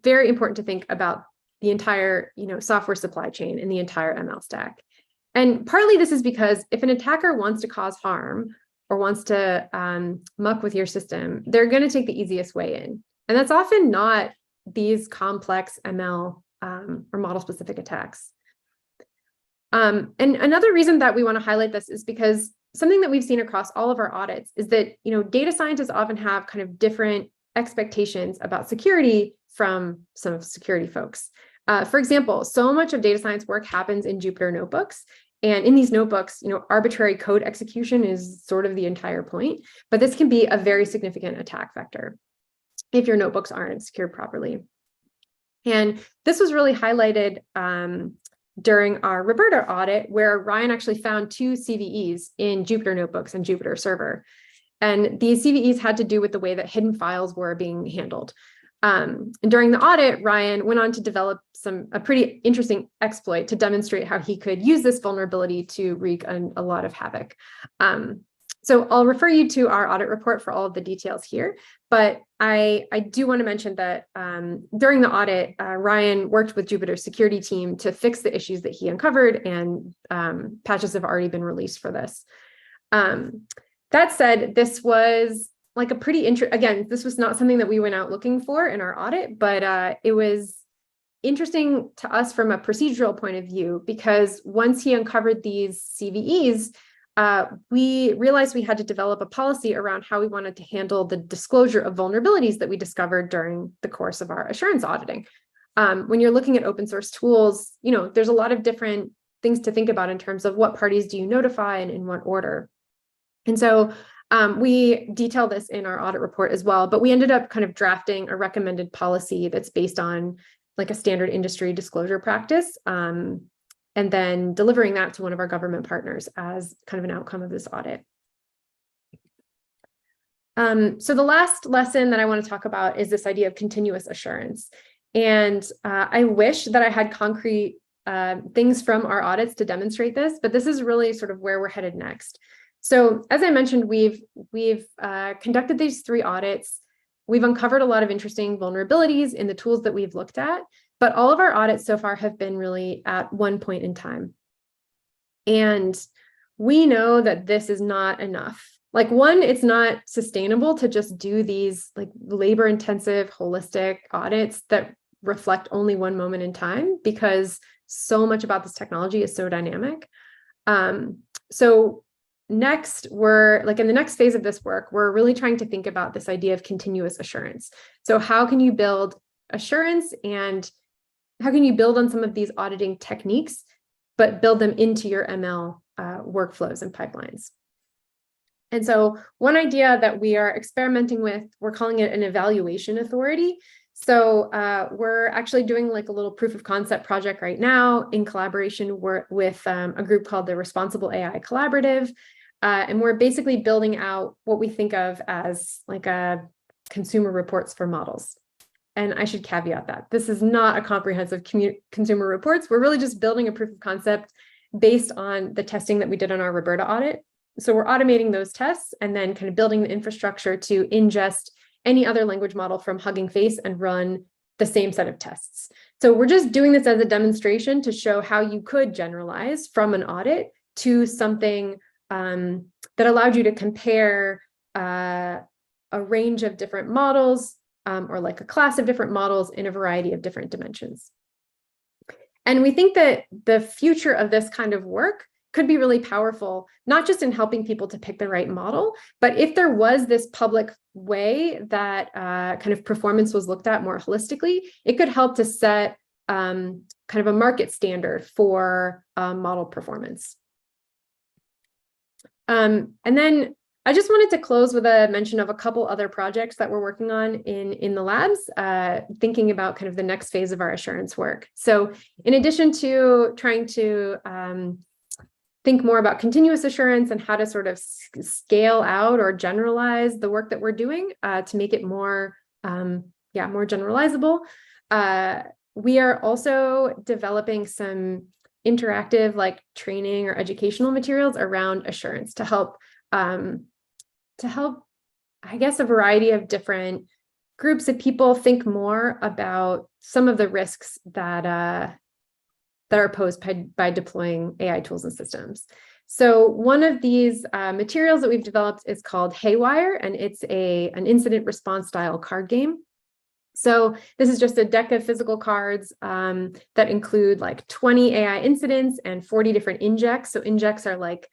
very important to think about the entire, software supply chain and the entire ML stack. And partly this is because if an attacker wants to cause harm or wants to muck with your system, they're going to take the easiest way in. And that's often not these complex ML or model-specific attacks. And another reason that we want to highlight this is because something that we've seen across all of our audits is that, data scientists often have kind of different expectations about security from some of security folks. For example, so much of data science work happens in Jupyter notebooks. And in these notebooks, arbitrary code execution is sort of the entire point, but this can be a very significant attack vector if your notebooks aren't secured properly. And this was really highlighted during our RoBERTa audit, where Ryan actually found 2 CVEs in Jupyter notebooks and Jupyter Server. And these CVEs had to do with the way that hidden files were being handled. And during the audit, Ryan went on to develop a pretty interesting exploit to demonstrate how he could use this vulnerability to wreak a lot of havoc. So I'll refer you to our audit report for all of the details here, but I do want to mention that during the audit, Ryan worked with Jupyter's security team to fix the issues that he uncovered, and patches have already been released for this. That said, this was like a pretty again, this was not something that we went out looking for in our audit, but it was interesting to us from a procedural point of view, because once he uncovered these CVEs, we realized we had to develop a policy around how we wanted to handle the disclosure of vulnerabilities that we discovered during the course of our assurance auditing. When you're looking at open source tools, there's a lot of different things to think about in terms of what parties do you notify and in what order. And so we detail this in our audit report as well, but we ended up kind of drafting a recommended policy that's based on like a standard industry disclosure practice, and then delivering that to one of our government partners as kind of an outcome of this audit. So the last lesson that I want to talk about is this idea of continuous assurance. And I wish that I had concrete things from our audits to demonstrate this, but this is really sort of where we're headed next. So as I mentioned, we've conducted these 3 audits. We've uncovered a lot of interesting vulnerabilities in the tools that we've looked at, but all of our audits so far have been really at one point in time. And we know that this is not enough. Like, one, it's not sustainable to just do these like labor-intensive, holistic audits that reflect only one moment in time, because so much about this technology is so dynamic. So next, we're like in the next phase of this work, we're really trying to think about this idea of continuous assurance. So how can you build assurance, and how can you build on some of these auditing techniques, but build them into your ML workflows and pipelines? And so one idea that we are experimenting with, we're calling it an evaluation authority. So we're actually doing like a little proof of concept project right now in collaboration with a group called the Responsible AI Collaborative. And we're basically building out what we think of as like a consumer reports for models. And I should caveat that this is not a comprehensive consumer reports. We're really just building a proof of concept based on the testing that we did on our RoBERTa audit. So we're automating those tests and then kind of building the infrastructure to ingest any other language model from Hugging Face and run the same set of tests. So we're just doing this as a demonstration to show how you could generalize from an audit to something that allowed you to compare a range of different models or like a class of different models in a variety of different dimensions. And we think that the future of this kind of work could be really powerful, not just in helping people to pick the right model, but if there was this public way that kind of performance was looked at more holistically, it could help to set kind of a market standard for model performance. And then I just wanted to close with a mention of a couple other projects that we're working on in the labs, thinking about kind of the next phase of our assurance work. So in addition to trying to think more about continuous assurance and how to sort of scale out or generalize the work that we're doing to make it more, more generalizable. We are also developing some interactive like training or educational materials around assurance to help, I guess, a variety of different groups of people think more about some of the risks that are posed by deploying AI tools and systems. So one of these materials that we've developed is called Haywire, and it's an incident response style card game. So this is just a deck of physical cards that include like 20 AI incidents and 40 different injects. So injects are like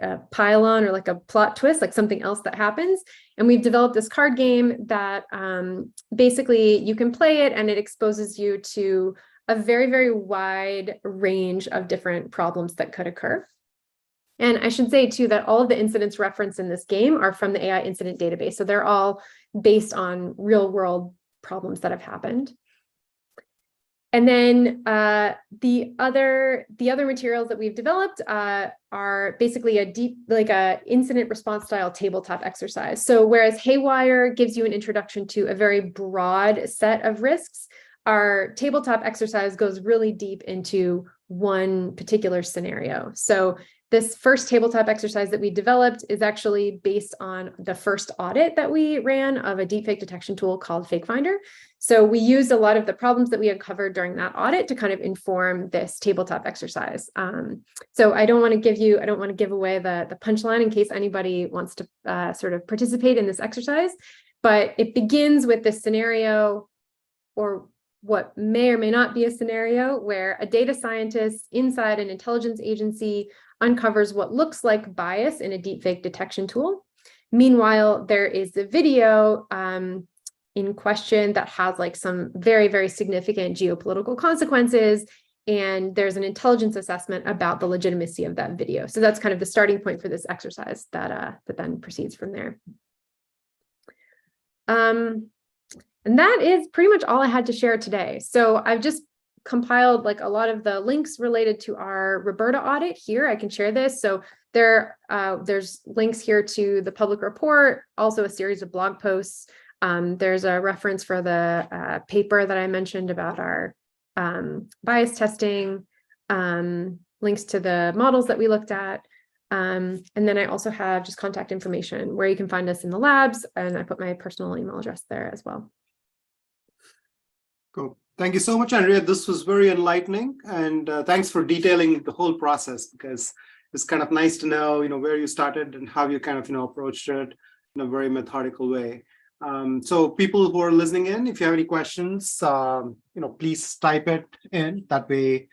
a pile-on or like a plot twist, like something else that happens. And we've developed this card game that basically you can play it and it exposes you to a very, very wide range of different problems that could occur. And I should say too that all of the incidents referenced in this game are from the AI incident database. So they're all based on real world problems that have happened. And then the other materials that we've developed are basically a incident response style tabletop exercise. So whereas Haywire gives you an introduction to a very broad set of risks, our tabletop exercise goes really deep into one particular scenario. So this first tabletop exercise that we developed is actually based on the first audit that we ran of a deepfake detection tool called Fake Finder. So we used a lot of the problems that we had covered during that audit to kind of inform this tabletop exercise. So I don't want to give away the punchline in case anybody wants to sort of participate in this exercise, but it begins with this scenario, or what may or may not be a scenario, where a data scientist inside an intelligence agency uncovers what looks like bias in a deepfake detection tool. Meanwhile, there is the video in question that has like some very, very significant geopolitical consequences, and there's an intelligence assessment about the legitimacy of that video. So that's kind of the starting point for this exercise that then proceeds from there. And that is pretty much all I had to share today. So I've just compiled like a lot of the links related to our RoBERTa audit here. I can share this. So there's links here to the public report, also a series of blog posts. There's a reference for the paper that I mentioned about our bias testing, links to the models that we looked at. And then I also have just contact information where you can find us in the labs, and I put my personal email address there as well. Cool. Thank you so much, Andrea. This was very enlightening, and thanks for detailing the whole process, because it's kind of nice to know, where you started and how you kind of, approached it in a very methodical way. So people who are listening in, if you have any questions, please type it in. That way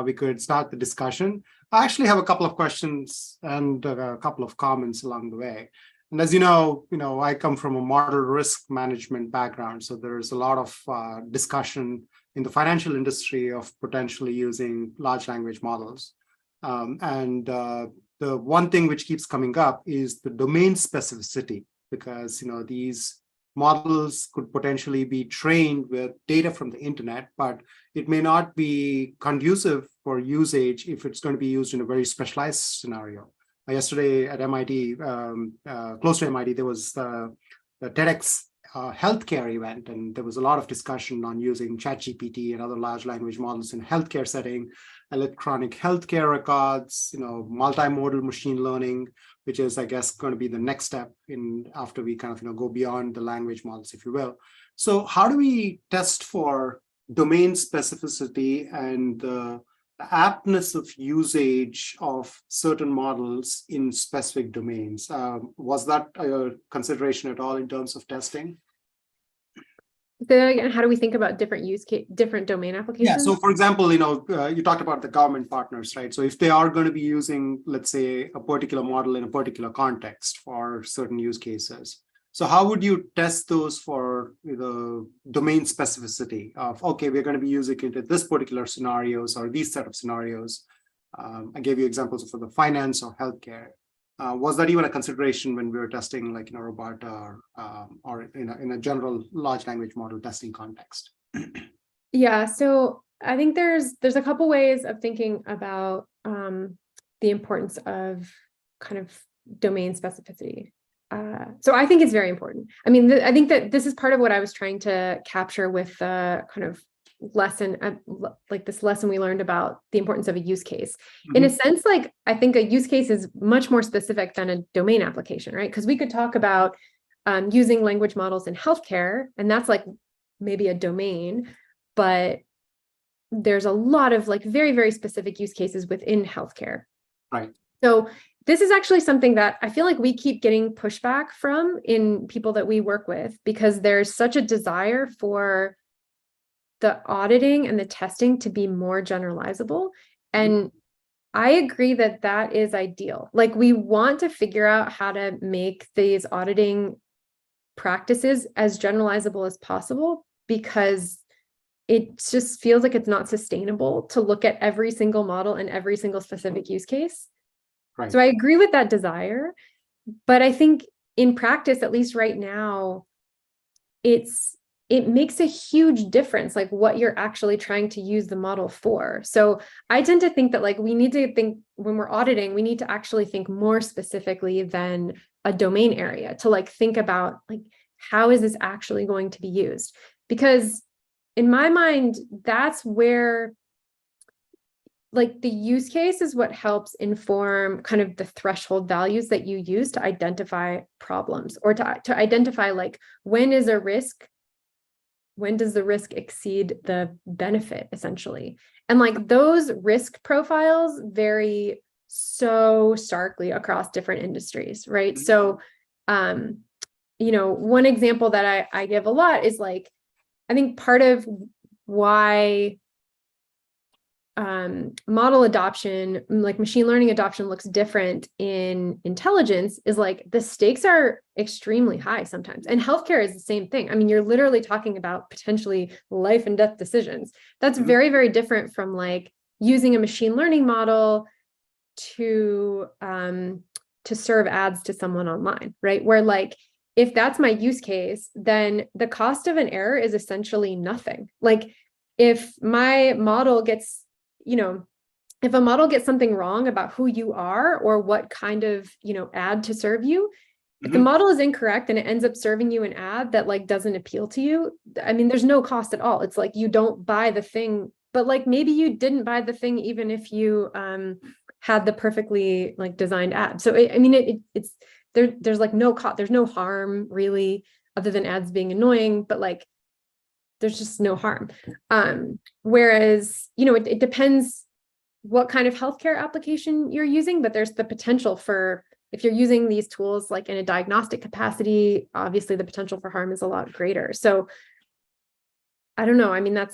we could start the discussion. I actually have a couple of questions and a couple of comments along the way. And as you know, I come from a model risk management background. So there's a lot of discussion in the financial industry of potentially using large language models. The one thing which keeps coming up is the domain specificity, because these models could potentially be trained with data from the internet, but it may not be conducive for usage if it's going to be used in a very specialized scenario. Yesterday at MIT, close to MIT, there was the TEDx healthcare event, and there was a lot of discussion on using ChatGPT and other large language models in healthcare setting, electronic healthcare records, multimodal machine learning, which is, I guess, going to be the next step in after we kind of go beyond the language models, if you will. So how do we test for domain specificity and the aptness of usage of certain models in specific domains? Was that a consideration at all in terms of testing? So again, how do we think about different use case, different domain applications? Yeah. So, for example, you talked about the government partners, right? So, if they are going to be using, let's say, a particular model in a particular context for certain use cases, so how would you test those for the domain specificity of, okay, we're going to be using it in this particular scenarios or these set of scenarios? I gave you examples for the finance or healthcare. Was that even a consideration when we were testing, like RoBERTa or in a general large language model testing context? Yeah, so I think there's a couple ways of thinking about the importance of kind of domain specificity. So I think it's very important. I mean, I think that this is part of what I was trying to capture with the kind of lesson, like this lesson we learned about the importance of a use case. Mm-hmm. In a sense, like I think a use case is much more specific than a domain application, right? Because we could talk about using language models in healthcare, and that's like maybe a domain, but there's a lot of like very, very specific use cases within healthcare. Right. So this is actually something that I feel like we keep getting pushback from in people that we work with, because there's such a desire for the auditing and the testing to be more generalizable. And I agree that that is ideal. Like, we want to figure out how to make these auditing practices as generalizable as possible, because it just feels like it's not sustainable to look at every single model and every single specific use case. Right. So I agree with that desire, but I think in practice, at least right now, it makes a huge difference, like what you're actually trying to use the model for. So I tend to think that like we need to think, when we're auditing, we need to actually think more specifically than a domain area, to like think about like, how is this actually going to be used? Because in my mind, that's where like the use case is what helps inform kind of the threshold values that you use to identify problems, or to identify like when does the risk exceed the benefit, essentially. And like those risk profiles vary so starkly across different industries, right? So, one example that I give a lot is like, I think part of why model adoption, like machine learning adoption, looks different in intelligence is like the stakes are extremely high sometimes. And healthcare is the same thing. I mean, you're literally talking about potentially life and death decisions. That's very, very different from like using a machine learning model to serve ads to someone online, right? Where like, if that's my use case, then the cost of an error is essentially nothing. Like if my model gets, if a model gets something wrong about who you are or what kind of, ad to serve you, if the model is incorrect and it ends up serving you an ad that like doesn't appeal to you, I mean, there's no cost at all. It's like you don't buy the thing, but like maybe you didn't buy the thing even if you had the perfectly like designed ad. So it's there's like no cost, there's no harm really, other than ads being annoying, but like there's just no harm. Whereas, it depends what kind of healthcare application you're using, but there's the potential for, if you're using these tools like in a diagnostic capacity, obviously the potential for harm is a lot greater. So I don't know. I mean, I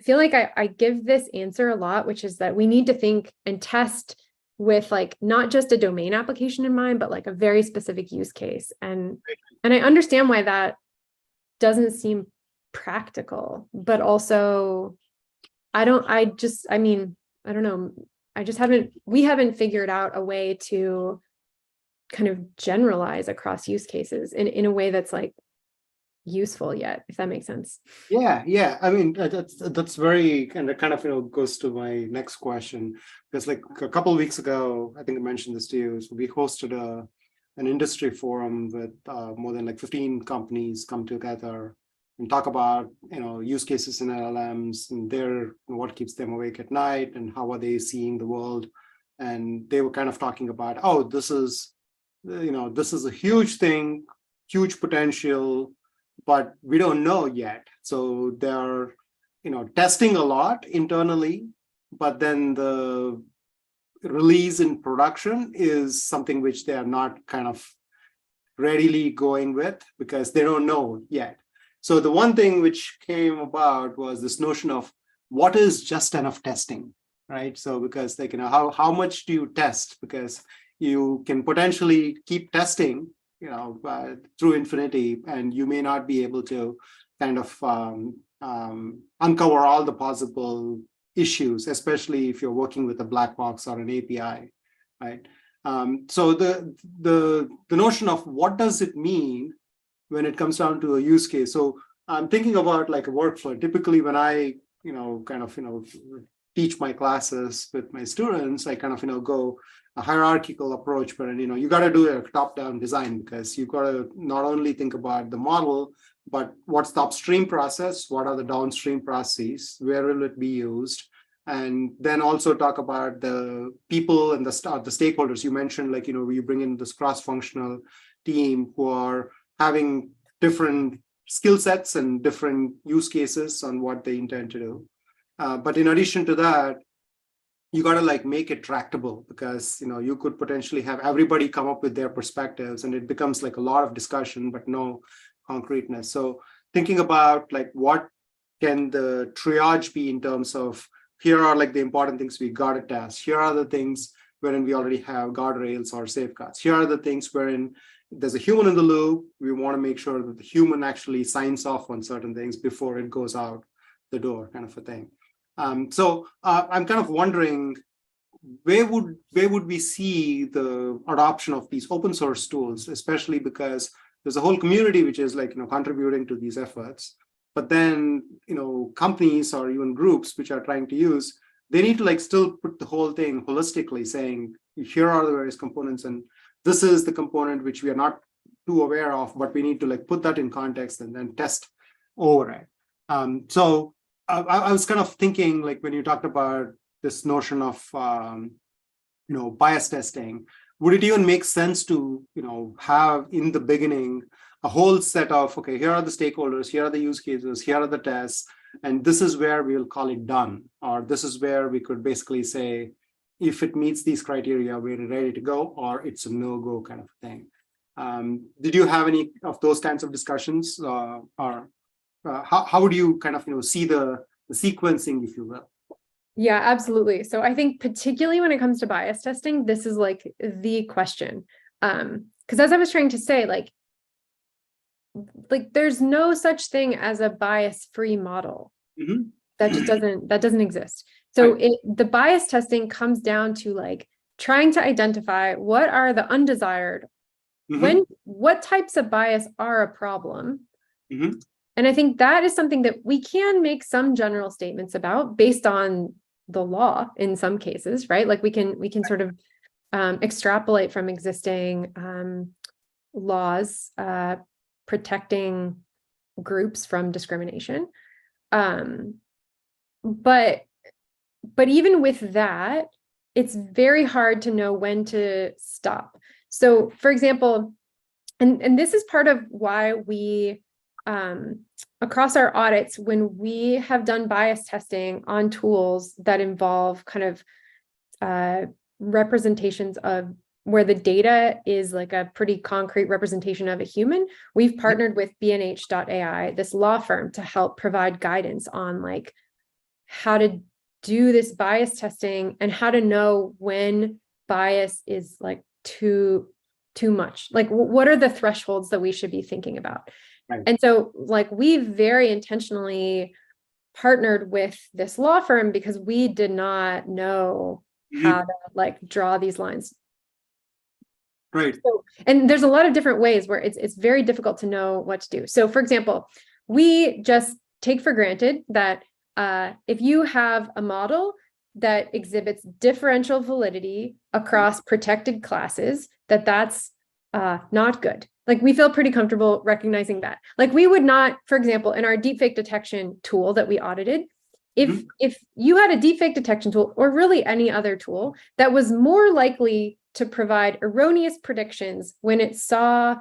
feel like I give this answer a lot, which is that we need to think and test with like not just a domain application in mind, but like a very specific use case. And I understand why that doesn't seem practical, but also I don't know. We haven't figured out a way to kind of generalize across use cases in a way that's like useful yet, if that makes sense. Yeah. I mean, that's very, and that kind of goes to my next question, because like a couple of weeks ago, I think I mentioned this to you. So we hosted an industry forum with more than like 15 companies come together and talk about use cases in LLMs and what keeps them awake at night and how are they seeing the world. And they were kind of talking about, oh, this is a huge thing, huge potential, but we don't know yet. So they're testing a lot internally, but then the release in production is something which they are not kind of readily going with because they don't know yet. So the one thing which came about was this notion of what is just enough testing, right? So because like how much do you test? Because you can potentially keep testing through infinity, and you may not be able to kind of uncover all the possible issues, especially if you're working with a black box or an API, right? So the notion of what does it mean when it comes down to a use case. So I'm thinking about like a workflow. Typically, when I teach my classes with my students, I kind of go a hierarchical approach, but you got to do a top-down design because you've got to not only think about the model, but what's the upstream process, what are the downstream processes, where will it be used, and then also talk about the people and the stakeholders. You mentioned like you bring in this cross-functional team who are having different skill sets and different use cases on what they intend to do. But in addition to that, you got to like make it tractable because you could potentially have everybody come up with their perspectives and it becomes like a lot of discussion but no concreteness. So thinking about like what can the triage be in terms of here are like the important things we got to test, here are the things wherein we already have guardrails or safeguards, here are the things wherein there's a human in the loop, we want to make sure that the human actually signs off on certain things before it goes out the door, kind of a thing. So I'm kind of wondering where would we see the adoption of these open source tools, especially because there's a whole community which is like contributing to these efforts, but then companies or even groups which are trying to use, they need to like still put the whole thing holistically, saying here are the various components and this is the component which we are not too aware of, but we need to like put that in context and then test over it. So I was kind of thinking, like when you talked about this notion of bias testing, would it even make sense to have in the beginning a whole set of, okay, here are the stakeholders, here are the use cases, here are the tests, and this is where we'll call it done, or this is where we could basically say if it meets these criteria, we're ready to go, or it's a no-go kind of thing. Did you have any of those kinds of discussions, or how would you kind of see the sequencing, if you will? Yeah, absolutely. So I think particularly when it comes to bias testing, this is like the question. Because as I was trying to say, like there's no such thing as a bias-free model. Mm-hmm. That doesn't exist. So right. The bias testing comes down to like trying to identify what are the undesired, what types of bias are a problem. Mm-hmm. And I think that is something that we can make some general statements about based on the law in some cases, right? Like we can sort of extrapolate from existing laws protecting groups from discrimination. But even with that, it's very hard to know when to stop. So for example, and this is part of why we across our audits, when we have done bias testing on tools that involve kind of representations of where the data is like a pretty concrete representation of a human, we've partnered with B&H.ai, this law firm, to help provide guidance on like how to do this bias testing and how to know when bias is like too much. Like what are the thresholds that we should be thinking about? Right. And so like we very intentionally partnered with this law firm because we did not know how to like draw these lines. Right. So, and there's a lot of different ways where it's very difficult to know what to do. So for example, we just take for granted that if you have a model that exhibits differential validity across protected classes, that's not good. Like we feel pretty comfortable recognizing that. Like we would not, for example, in our deepfake detection tool that we audited, if you had a deepfake detection tool or really any other tool that was more likely to provide erroneous predictions when it saw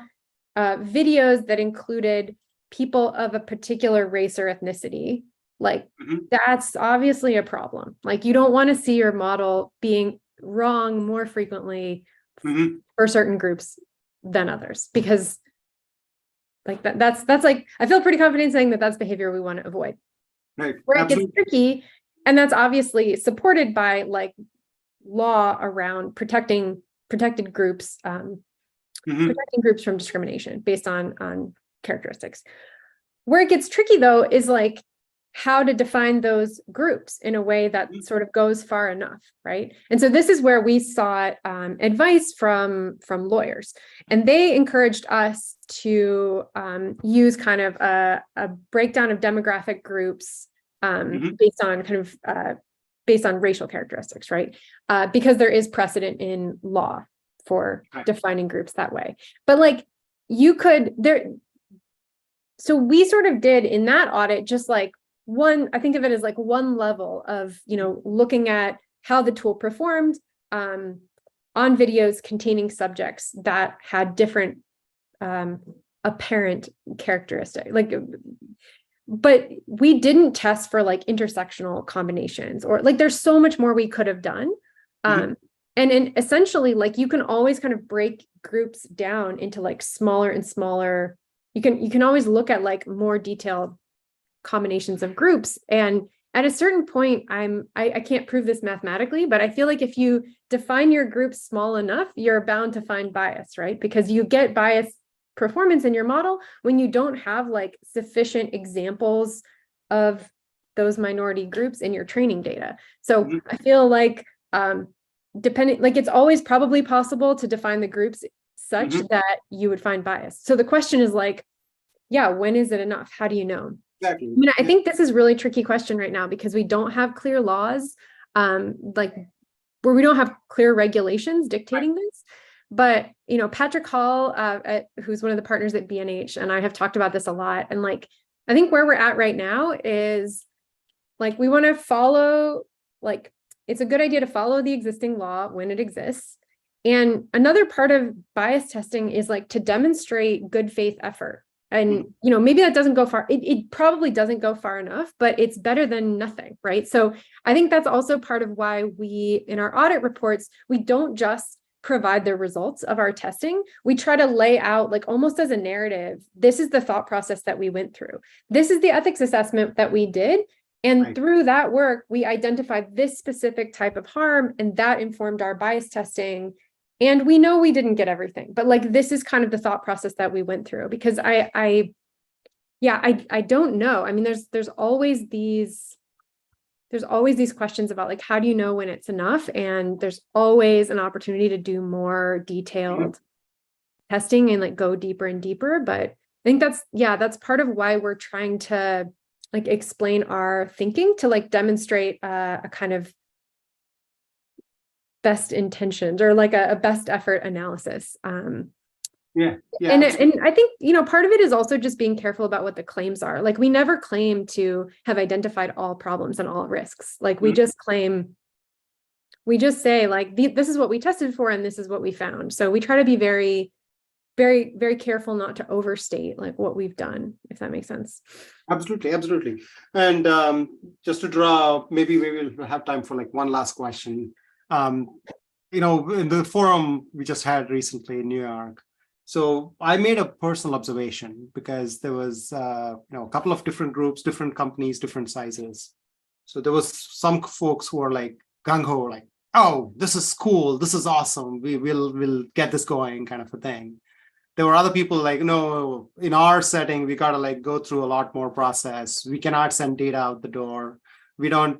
videos that included people of a particular race or ethnicity, like that's obviously a problem. Like you don't want to see your model being wrong more frequently for certain groups than others, because like that's like, I feel pretty confident saying that that's behavior we want to avoid. Right. Where it gets tricky, and that's obviously supported by like law around protected groups, protecting groups from discrimination based on characteristics. Where it gets tricky though is like how to define those groups in a way that sort of goes far enough, right? And so this is where we sought advice from lawyers, and they encouraged us to use kind of a breakdown of demographic groups based on kind of based on racial characteristics, right? Because there is precedent in law for defining groups that way. But like you could so we sort of did in that audit just like I think of it as like one level of, looking at how the tool performed on videos containing subjects that had different apparent characteristics. But we didn't test for like intersectional combinations, or like there's so much more we could have done. And essentially, like you can always kind of break groups down into like smaller and smaller. You can always look at like more detailed combinations of groups. And at a certain point, I can't prove this mathematically, but I feel like if you define your groups small enough, you're bound to find bias, right? Because you get biased performance in your model when you don't have like sufficient examples of those minority groups in your training data. So I feel like it's always probably possible to define the groups such that you would find bias. So the question is like, when is it enough? How do you know? Exactly. I mean, I think this is a really tricky question right now because we don't have clear laws, like where we don't have clear regulations dictating this. But, Patrick Hall, who's one of the partners at B&H, and I have talked about this a lot. And like, I think where we're at right now is like, we want to follow, like, it's a good idea to follow the existing law when it exists. And another part of bias testing is like to demonstrate good faith effort. And, maybe that doesn't go far. It probably doesn't go far enough, but it's better than nothing, right? So I think that's also part of why we, in our audit reports, we don't just provide the results of our testing. We try to lay out like almost as a narrative, this is the thought process that we went through. This is the ethics assessment that we did. And through that work, we identified this specific type of harm, and that informed our bias testing. And we know we didn't get everything, but like, this is kind of the thought process that we went through, because I don't know. I mean, there's always these questions about like, how do you know when it's enough? And there's always an opportunity to do more detailed testing and like go deeper and deeper. But I think that's part of why we're trying to like explain our thinking to like demonstrate a kind of best intentions or like a best effort analysis. And I think, part of it is also just being careful about what the claims are. Like we never claim to have identified all problems and all risks. Like we just say like, this is what we tested for and this is what we found. So we try to be very, very, very careful not to overstate like what we've done, if that makes sense. Absolutely. And just to draw, maybe we'll have time for like one last question. In the forum we just had recently in New York, so I made a personal observation because there was a couple of different groups, different companies, different sizes. So there was some folks who were like gung-ho, like, oh, this is cool, this is awesome, we'll get this going, kind of a thing. There were other people like, no, in our setting we gotta like go through a lot more process, we cannot send data out the door, we don't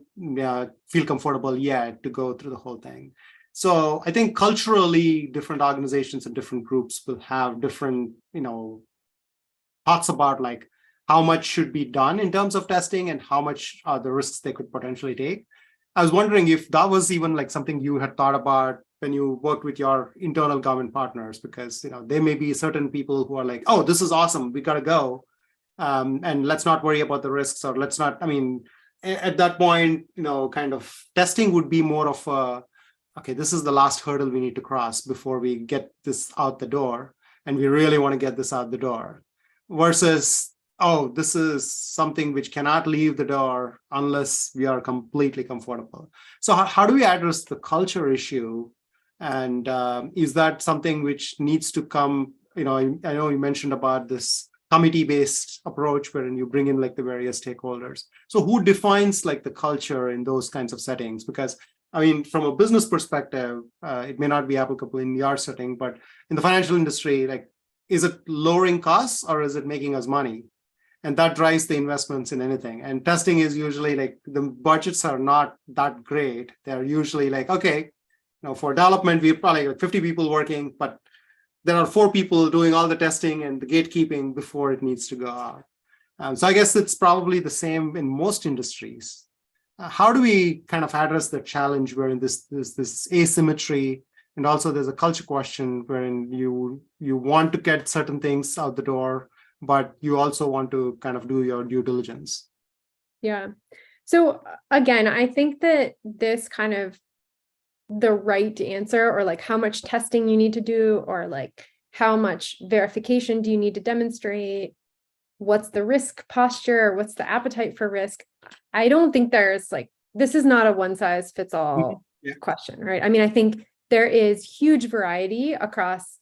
feel comfortable yet to go through the whole thing. So I think culturally, different organizations and different groups will have different, thoughts about like how much should be done in terms of testing and how much are the risks they could potentially take. I was wondering if that was even like something you had thought about when you worked with your internal government partners, because there may be certain people who are like, oh, this is awesome, we got to go, and let's not worry about the risks, or let's not. I mean, at that point, kind of testing would be more of a, okay, this is the last hurdle we need to cross before we get this out the door, and we really want to get this out the door, versus, oh, this is something which cannot leave the door unless we are completely comfortable. So how do we address the culture issue? And is that something which needs to come, I know you mentioned about this committee-based approach wherein you bring in like the various stakeholders. So who defines like the culture in those kinds of settings? Because I mean, from a business perspective, it may not be applicable in your setting, but in the financial industry, like, is it lowering costs or is it making us money? And that drives the investments in anything. And testing is usually like the budgets are not that great. They're usually like, okay, for development, we're probably like 50 people working, but there are 4 people doing all the testing and the gatekeeping before it needs to go out. So I guess it's probably the same in most industries. How do we kind of address the challenge wherein this asymmetry, and also there's a culture question wherein you want to get certain things out the door, but you also want to kind of do your due diligence? Yeah. So again, I think that this kind of the right answer, or like how much testing you need to do, or like how much verification do you need to demonstrate, what's the risk posture, what's the appetite for risk? I don't think there's like, this is not a one size fits all question, right? I mean, I think there is huge variety across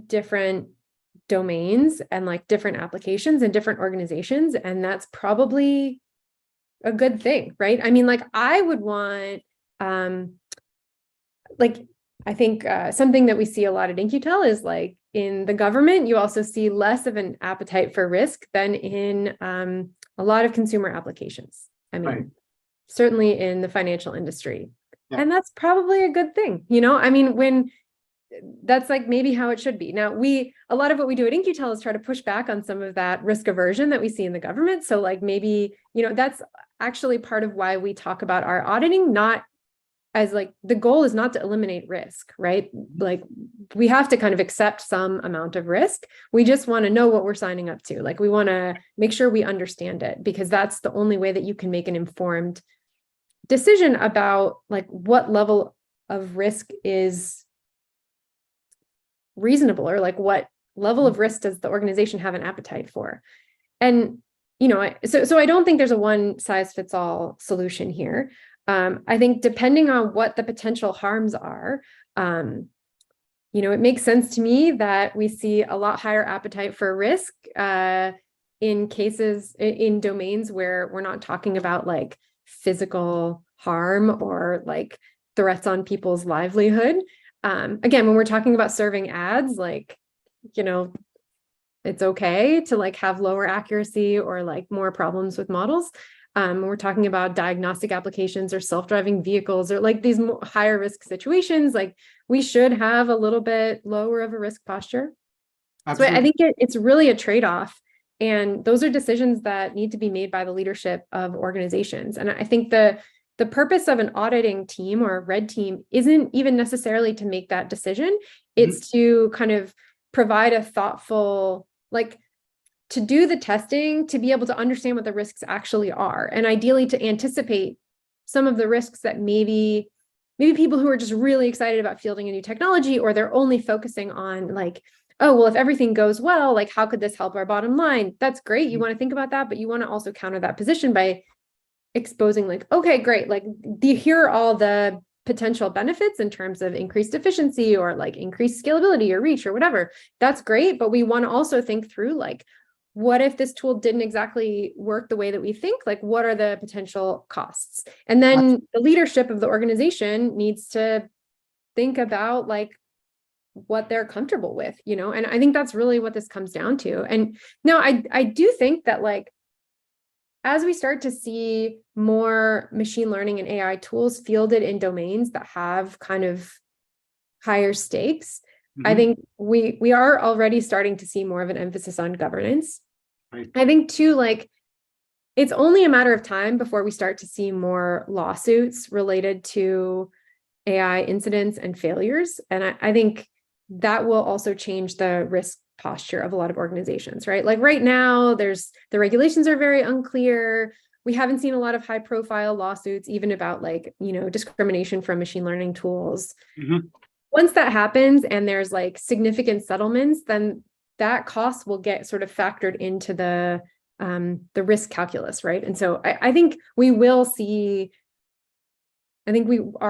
different domains and like different applications and different organizations. And that's probably a good thing, right? I mean, like I would want, I think something that we see a lot at In-Q-Tel is like in the government, you also see less of an appetite for risk than in a lot of consumer applications. I mean, certainly in the financial industry. Yeah. And that's probably a good thing. I mean, when that's like maybe how it should be. Now, a lot of what we do at In-Q-Tel is try to push back on some of that risk aversion that we see in the government. So like maybe, that's actually part of why we talk about our auditing, not as like the goal is not to eliminate risk, right? Like we have to kind of accept some amount of risk. We just want to know what we're signing up to. Like we want to make sure we understand it, because that's the only way that you can make an informed decision about like what level of risk is reasonable, or like what level of risk does the organization have an appetite for. And, so I don't think there's a one size fits all solution here. I think depending on what the potential harms are, it makes sense to me that we see a lot higher appetite for risk in cases, in domains where we're not talking about like physical harm or like threats on people's livelihood. Again, when we're talking about serving ads, like, it's okay to like have lower accuracy or like more problems with models. We're talking about diagnostic applications or self-driving vehicles or like these higher risk situations, like we should have a little bit lower of a risk posture. Absolutely. So I think it's really a trade-off. And those are decisions that need to be made by the leadership of organizations. And I think the purpose of an auditing team or a red team isn't even necessarily to make that decision. It's to kind of provide a thoughtful, like, to do the testing, to be able to understand what the risks actually are, and ideally to anticipate some of the risks that maybe people who are just really excited about fielding a new technology, or they're only focusing on like, oh, well, if everything goes well, like how could this help our bottom line? That's great. You want to think about that, but you want to also counter that position by exposing like, okay, great. Like here are all the potential benefits in terms of increased efficiency or like increased scalability or reach or whatever. That's great. But we want to also think through like, what if this tool didn't exactly work the way that we think? Like, what are the potential costs? And then the leadership of the organization needs to think about like what they're comfortable with, and I think that's really what this comes down to. And now I do think that like as we start to see more machine learning and AI tools fielded in domains that have kind of higher stakes, I think we are already starting to see more of an emphasis on governance. Right. I think too, like, it's only a matter of time before we start to see more lawsuits related to AI incidents and failures. And I think that will also change the risk posture of a lot of organizations, right? Like right now, the regulations are very unclear. We haven't seen a lot of high profile lawsuits, even about like, discrimination from machine learning tools. Once that happens and there's like significant settlements, then that cost will get sort of factored into the risk calculus, right? And so I think we are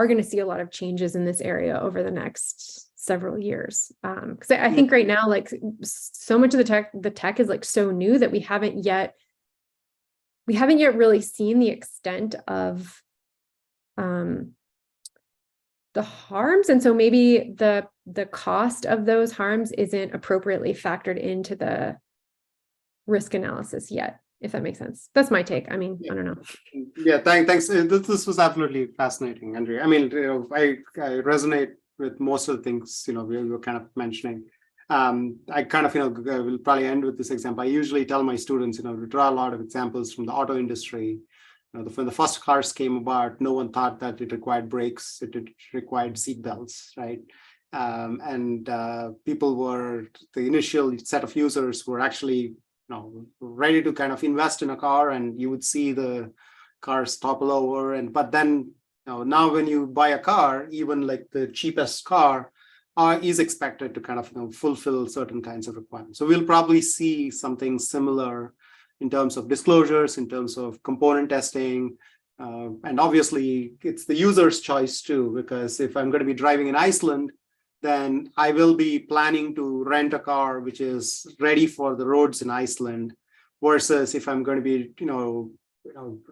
going to see a lot of changes in this area over the next several years. Because I think right now, like so much of the tech is like so new that we haven't yet really seen the extent of the harms. And so maybe the cost of those harms isn't appropriately factored into the risk analysis yet, if that makes sense. That's my take. I mean, I don't know. Yeah, thanks. This was absolutely fascinating, Andrea. I mean, I resonate with most of the things, we were kind of mentioning. I kind of, will probably end with this example. I usually tell my students, to draw a lot of examples from the auto industry. When the first cars came about, no one thought that it required brakes, it required seat belts, right? People the initial set of users were actually, ready to kind of invest in a car, and you would see the cars topple over. But then, now when you buy a car, even like the cheapest car is expected to kind of, fulfill certain kinds of requirements. So we'll probably see something similar in terms of disclosures, in terms of component testing. And obviously, it's the user's choice too, because if I'm going to be driving in Iceland, then I will be planning to rent a car which is ready for the roads in Iceland, versus if I'm going to be,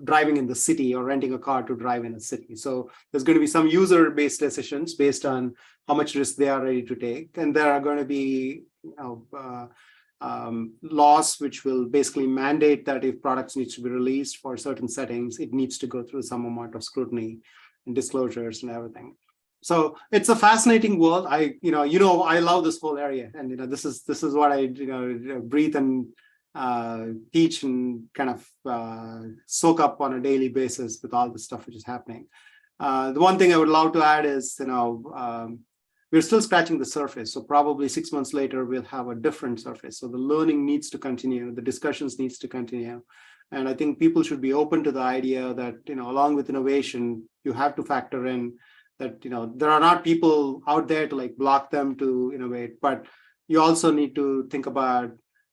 driving in the city or renting a car to drive in a city. So there's going to be some user-based decisions based on how much risk they are ready to take. And there are going to be, laws which will basically mandate that if products needs to be released for certain settings, it needs to go through some amount of scrutiny and disclosures and everything. So it's a fascinating world. I love this whole area, and this is what I breathe and teach and kind of soak up on a daily basis with all the stuff which is happening. The one thing I would love to add is we're still scratching the surface. So probably 6 months later, we'll have a different surface. So the learning needs to continue, the discussions needs to continue. And I think people should be open to the idea that, along with innovation, you have to factor in that, there are not people out there to like block them to innovate, but you also need to think about,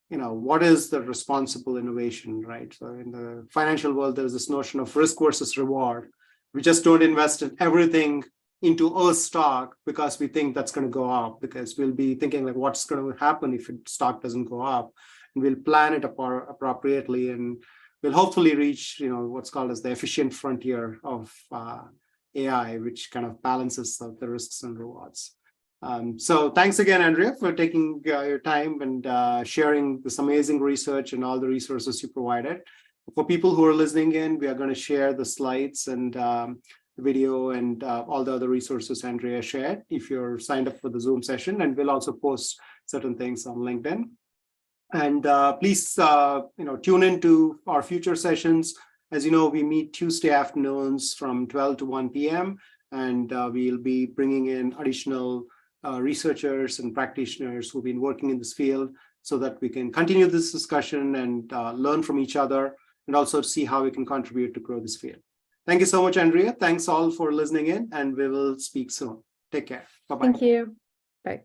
what is the responsible innovation, right? So in the financial world, there's this notion of risk versus reward. We just don't invest in everything into a stock because we think that's going to go up, because we'll be thinking like what's going to happen if stock doesn't go up, and we'll plan it appropriately, and we'll hopefully reach what's called as the efficient frontier of AI, which kind of balances the risks and rewards. So thanks again, Andrea, for taking your time and sharing this amazing research and all the resources you provided. For people who are listening in, we are going to share the slides and the video and all the other resources Andrea shared if you're signed up for the Zoom session, and we'll also post certain things on LinkedIn. And please, tune into our future sessions. As you know, we meet Tuesday afternoons from 12 to 1 p.m. And we'll be bringing in additional researchers and practitioners who've been working in this field so that we can continue this discussion and learn from each other, and also see how we can contribute to grow this field. Thank you so much, Andrea. Thanks all for listening in, and we will speak soon. Take care. Bye-bye. Thank you. Bye.